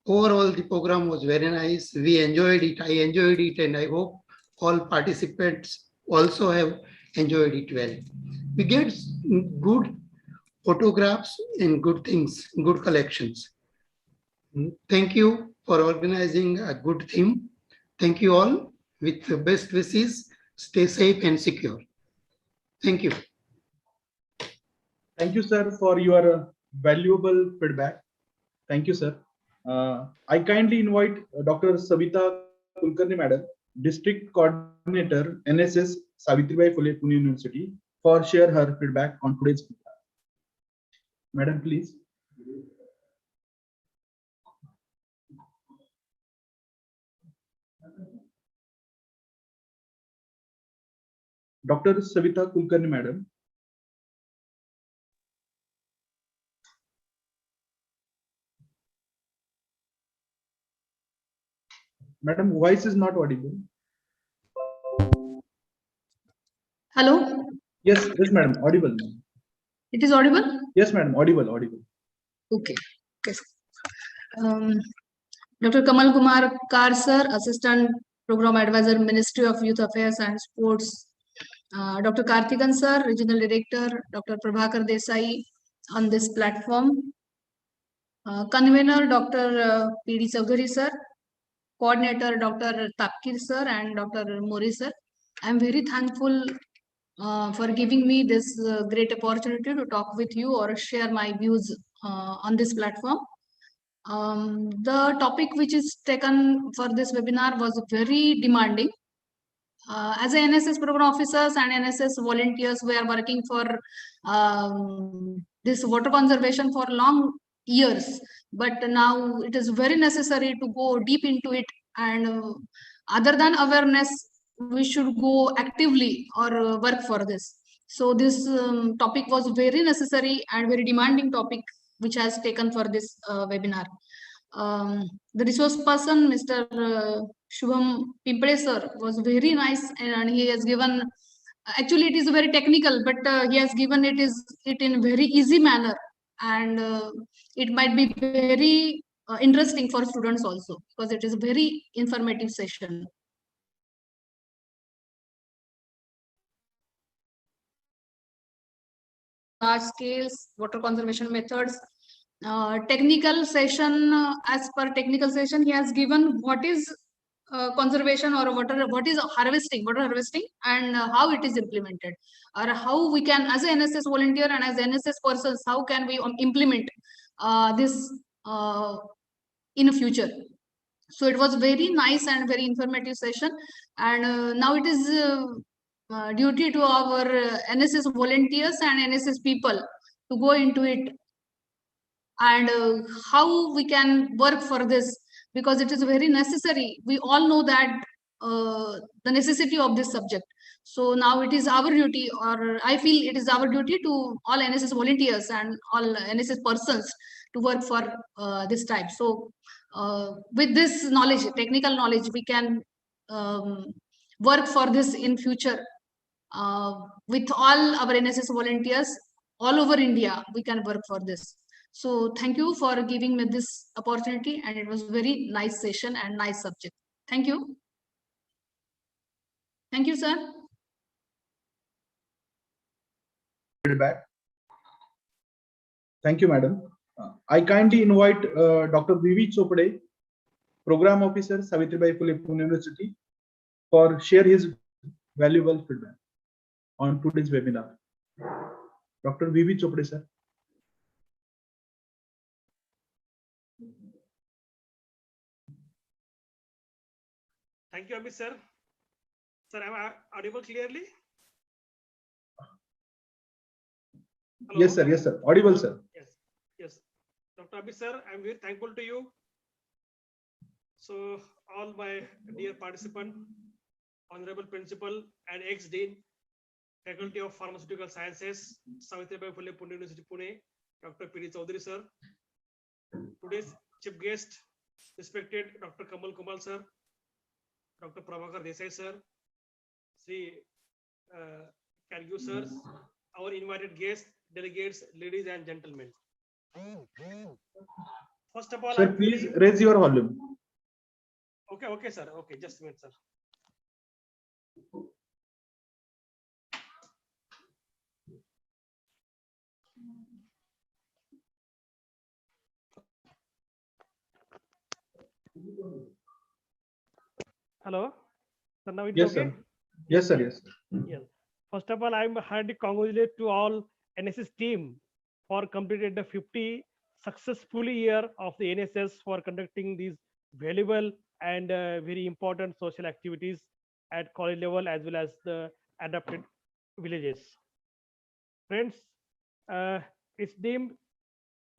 Overall, the program was very nice. We enjoyed it. I enjoyed it, and I hope all participants also have enjoyed it well. We get good photographs and good things, good collections. Thank you for organizing a good theme. Thank you all. With the best wishes, stay safe and secure. Thank you. Thank you, sir, for your valuable feedback. Thank you, sir. I kindly invite Dr. Savita Kulkarni, Madam, District Coordinator, NSS, Savitribai Phule, Pune University, for share her feedback on today's program. Madam, please. Dr. Savita Kulkarni, Madam. Madam, voice is not audible. Hello? Yes, madam, audible. It is audible? Yes, madam, audible. Okay. Dr. Kamal Kumar Kar sir, Assistant Program Advisor, Ministry of Youth Affairs and Sports. Dr. Karthikan sir, Regional Director, Dr. Prabhakar Desai on this platform. Convener, Dr. P.D. Chaudhary sir. Coordinator, Dr. Tapkir sir and Dr. Mori sir. I am very thankful for giving me this great opportunity to talk with you or share my views on this platform. The topic which is taken for this webinar was very demanding. As a NSS program officers and NSS volunteers, we are working for this water conservation for long years, but now it is very necessary to go deep into it. And other than awareness, we should go actively or work for this. So this topic was very necessary and very demanding topic which has taken for this webinar. The resource person, Mr. Shubham Pimpade sir, was very nice, and he has given. Actually, it is very technical, but he has given it in very easy manner, and it might be very interesting for students also, because it is a very informative session. Large scales, water conservation methods. Technical session, as per technical session, he has given what is conservation or what is harvesting, water harvesting, and how it is implemented, or how we can, as an NSS volunteer and as NSS persons, how can we implement this in the future. So it was very nice and very informative session, and now it is duty to our NSS volunteers and NSS people to go into it, and how we can work for this, because it is very necessary. We all know that the necessity of this subject. So now it is our duty, or I feel it is our duty to all NSS volunteers and all NSS persons to work for this type. So with this knowledge, technical knowledge, we can work for this in future. With all our NSS volunteers all over India, we can work for this. So thank you for giving me this opportunity, and it was very nice session and nice subject. Thank you. Thank you, sir. Feedback. Thank you, madam. I kindly invite Dr. Vivi Chopade, Program Officer, Savitribai Phule Pune University, for share his valuable feedback on today's webinar. Dr. Vivi Chopade, sir. Thank you, Amit sir. Sir, am I audible clearly? Hello? Yes, sir. Yes, sir. Audible, sir. Yes, yes. Dr. Abhi sir, I'm very thankful to you. So all my dear participant, honorable principal and ex-dean, Faculty of Pharmaceutical Sciences, Savitribai Phule Pune University, Pune, Dr. P.D. Chaudhary sir. Today's chief guest, respected Dr. Kamal Kumar sir, Dr. Prabhakar Desai sir, Sri Kargu sir, our invited guests, delegates, ladies and gentlemen. First of all, Sir, please raise your volume. Okay, okay, sir. Okay, just a minute, sir. Hello. So now it's Yes, okay? sir. Yes, sir. Yes. Yes. First of all, I'm heartily congratulate to all NSS team for completed the 50 successful year of the NSS for conducting these valuable and very important social activities at college level as well as the adapted villages. Friends, it's deemed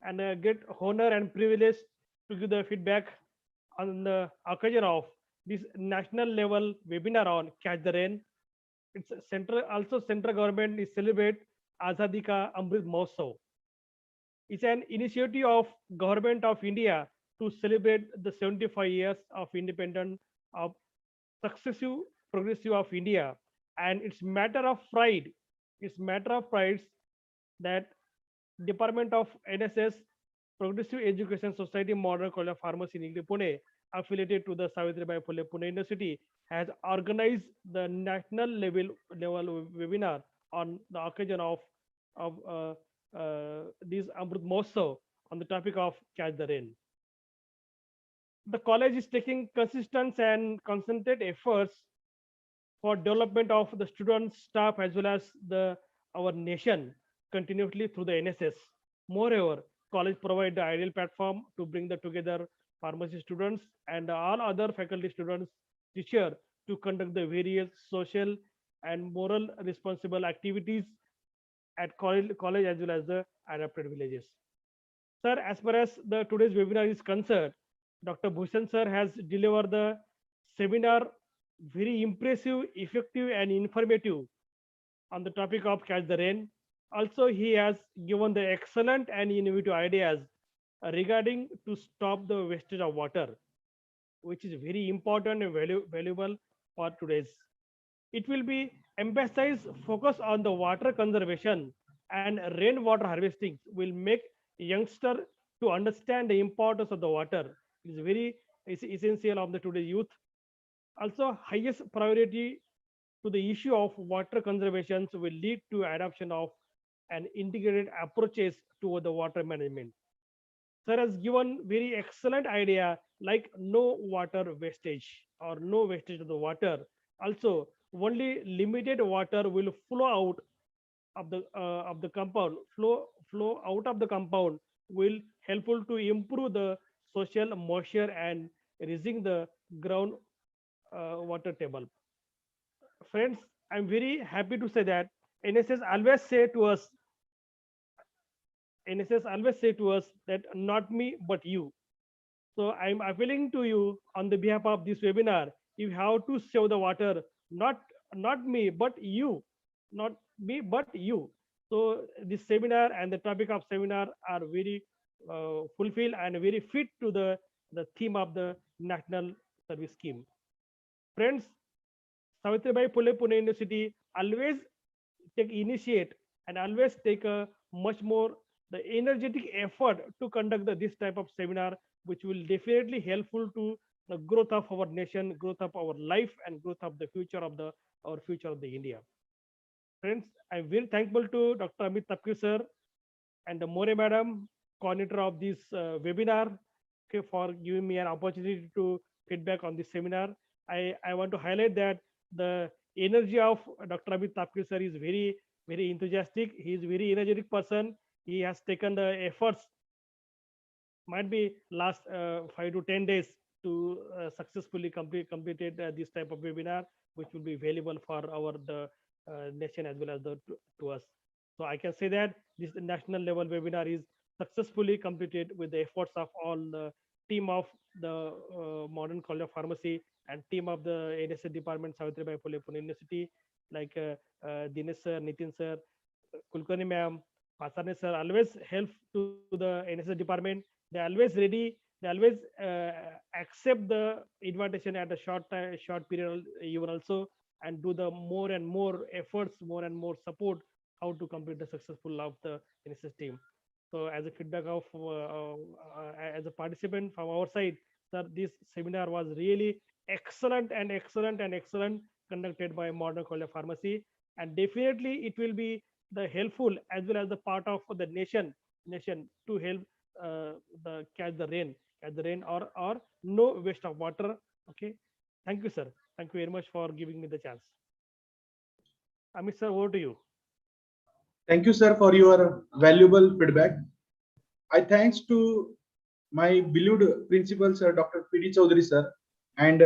and a great honor and privilege to give the feedback on the occasion of this national level webinar on Catch the Rain. It's central government is celebrate Azadi Ka Amrit Mahotsav. It's an initiative of Government of India to celebrate the 75 years of independence of successive progressive of India, and it's matter of pride. It's matter of pride that Department of NSS Progressive Education Society Modern College of Pharmacy in Pune, affiliated to the Savitribai Phule Pune University, has organized the national level webinar on the occasion of this Amrit Mahotsav on the topic of Catch the Rain. The college is taking consistent and concentrated efforts for development of the students, staff, as well as our nation continuously through the NSS. Moreover, college provide the ideal platform to bring together pharmacy students and all other faculty students, teacher, to conduct the various social and moral responsible activities at college as well as the adapted villages. Sir, as far as the today's webinar is concerned, Dr. Bhushan sir has delivered the seminar very impressive, effective, and informative on the topic of Catch the Rain. Also, he has given the excellent and innovative ideas regarding to stop the wastage of water, which is very important and valuable for today's. It will be emphasize focus on the water conservation and rainwater harvesting will make youngster to understand the importance of the water. It is very essential of the today's youth. Also, highest priority to the issue of water conservation will lead to adoption of an integrated approaches to the water management. Sir has given very excellent idea like no water wastage or no wastage of the water. Also, only limited water will flow out of the compound. Flow out of the compound will helpful to improve the social moisture and raising the ground water table. Friends, I'm very happy to say that NSS always say to us NSS always say to us that not me but you. So I'm appealing to you on the behalf of this webinar. You have to save the water, not me but you, not me but you. So this seminar and the topic of seminar are very fulfilled and very fit to the theme of the National Service Scheme. Friends, Savitribai Phule Pune University always take initiate and always take a much more the energetic effort to conduct this type of seminar, which will definitely helpful to the growth of our nation, growth of our life, and growth of the future of our future of the India. Friends, I'm very thankful to Dr. Amit Tapkir sir and the More madam, coordinator of this webinar, okay, for giving me an opportunity to feedback on this seminar. I want to highlight that the energy of Dr. Amit Tapkir sir is very enthusiastic. He is very energetic person. He has taken the efforts, might be last 5 to 10 days to successfully completed this type of webinar, which will be valuable for our nation as well as to us. So I can say that this national level webinar is successfully completed with the efforts of all the team of the Modern College of Pharmacy and team of the NSS department, Savitribai Phule Pune University, like Dinesh sir, Nitin sir, Kulkarni ma'am, Pasarne sir, always help to the NSS department. They always ready. They always accept the invitation at a short period even also, and do the more and more efforts, more and more support how to complete the successful of the NSS team. So as a feedback of as a participant from our side, sir, this seminar was really excellent conducted by Modern College of Pharmacy, and definitely it will be the helpful as well as the part of the nation to help the catch the rain or no waste of water. Okay, thank you sir, thank you very much for giving me the chance. Amit sir, over to you. Thank you, sir, for your valuable feedback. I thanks to my beloved principal, sir, Dr. P.D. Chaudhary, sir, and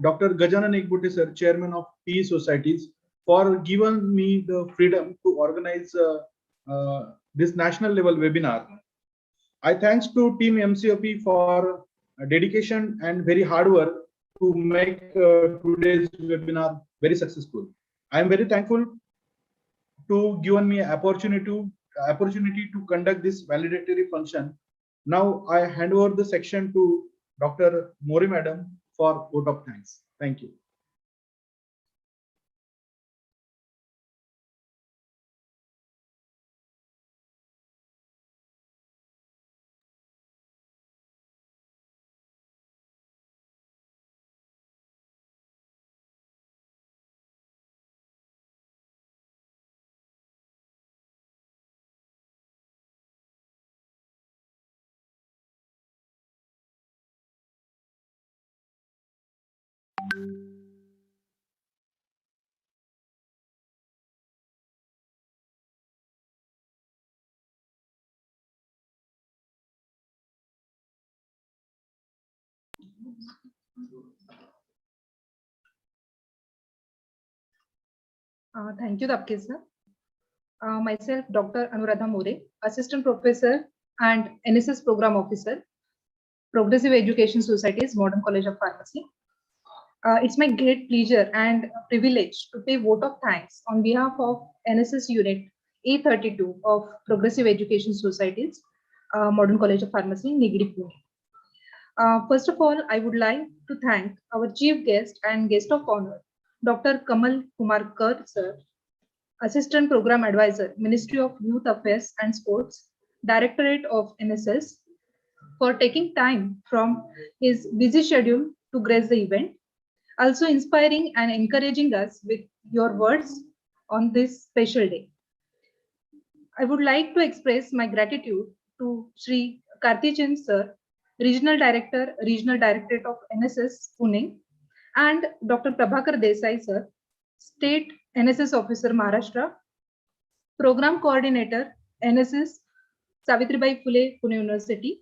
Dr. Gajanan Ekbute, sir, chairman of PE societies, for giving me the freedom to organize this national level webinar. I thanks to team MCOP for dedication and very hard work to make today's webinar very successful. I am very thankful to given me opportunity to conduct this validatory function. Now I hand over the section to Dr. More madam for vote of thanks. Thank you. Thank you, Tapkir sir. Myself, Dr. Anuradha More, Assistant Professor and NSS Program Officer, Progressive Education Societies, Modern College of Pharmacy. It's my great pleasure and privilege to pay vote of thanks on behalf of NSS Unit A32 of Progressive Education Societies, Modern College of Pharmacy, Nigdi, Pune. First of all, I would like to thank our chief guest and guest of honor, Dr. Kamal Kumar Kar, sir, Assistant Program Advisor, Ministry of Youth Affairs and Sports, Directorate of NSS, for taking time from his busy schedule to grace the event, also inspiring and encouraging us with your words on this special day. I would like to express my gratitude to Sri Kartijan sir, Regional Director, Regional Directorate of NSS Pune, and Dr. Prabhakar Desai sir, State NSS Officer Maharashtra, Program Coordinator NSS Savitribai Phule Pune University,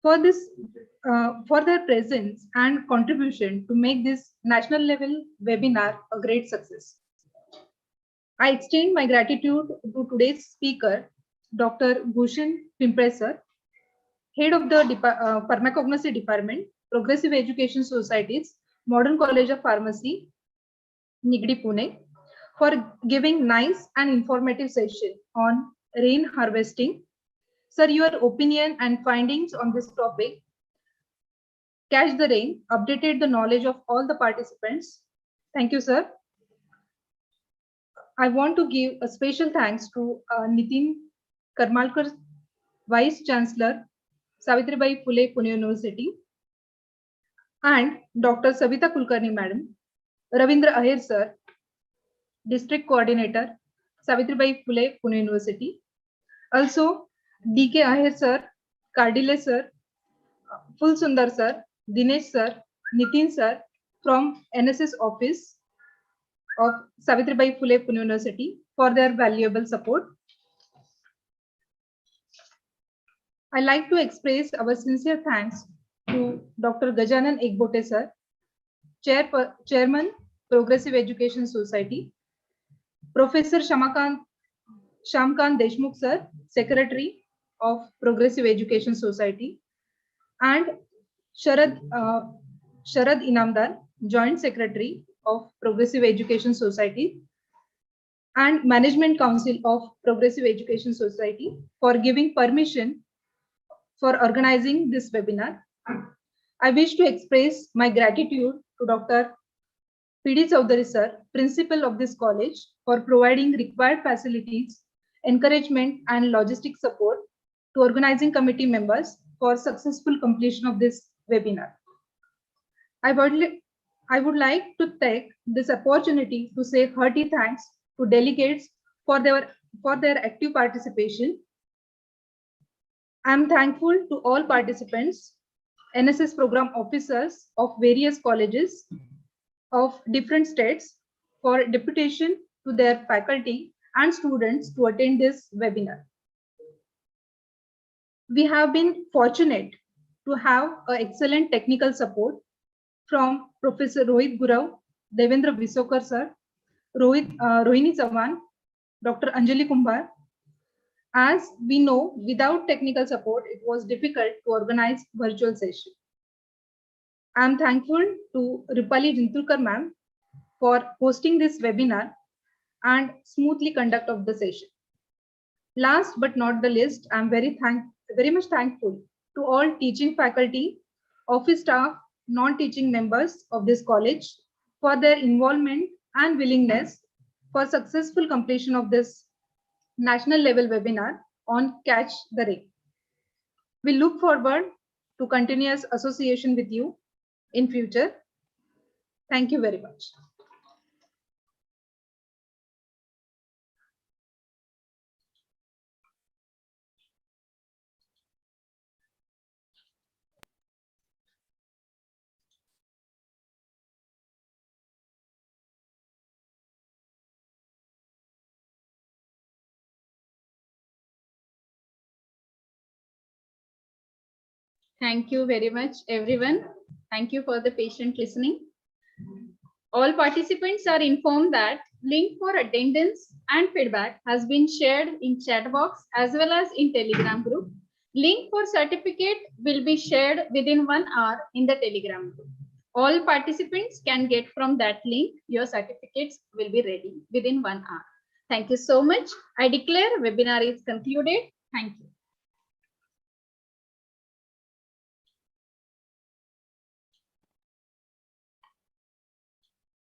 for their presence and contribution to make this national level webinar a great success. I extend my gratitude to today's speaker, Dr. Bhushan Pimpre sir, Head of the Pharmacognosy Department, Progressive Education Societies, Modern College of Pharmacy, Nigdi, Pune, for giving nice and informative session on rain harvesting. Sir, your opinion and findings on this topic catch the rain, updated the knowledge of all the participants. Thank you, sir. I want to give a special thanks to Nitin Karmalkar, Vice Chancellor, Savitribai Phule Pune University, and Dr. Savita Kulkarni Madam, Ravindra Ahir sir, District Coordinator, Savitribai Phule Pune University, also D.K. Ahir sir, Kardile sir, Full Sundar sir, Dinesh sir, Nitin sir from NSS office of Savitribai Phule Pune University for their valuable support. I like to express our sincere thanks to Dr. Gajanan Ekbote sir, Chairman, Progressive Education Society, Professor Shamkant Deshmukh sir, Secretary of Progressive Education Society, and Sharad Inamdar, Joint Secretary of Progressive Education Society, and Management Council of Progressive Education Society for giving permission for organizing this webinar. I wish to express my gratitude to Dr. P.D. Chaudhary sir, Principal of this college, for providing required facilities, encouragement, and logistic support to organizing committee members for successful completion of this webinar. I would like to take this opportunity to say hearty thanks to delegates for their active participation. I am thankful to all participants, NSS program officers of various colleges of different states for deputation to their faculty and students to attend this webinar. We have been fortunate to have excellent technical support from Professor Rohit Gurav, Devendra Visokar sir, Rohini Chavan, Dr. Anjali Kumbhar. As we know, without technical support, it was difficult to organize virtual session. I am thankful to Rupali Jintulkar ma'am for hosting this webinar and smoothly conduct of the session. Last but not the least, I am very much thankful to all teaching faculty, office staff, non-teaching members of this college for their involvement and willingness for successful completion of this national level webinar on Catch the Rain. We look forward to continuous association with you in future. Thank you very much. Thank you very much, everyone. Thank you for the patient listening. All participants are informed that link for attendance and feedback has been shared in chat box as well as in Telegram group. Link for certificate will be shared within 1 hour in the Telegram group. All participants can get from that link. Your certificates will be ready within 1 hour. Thank you so much. I declare webinar is concluded. Thank you.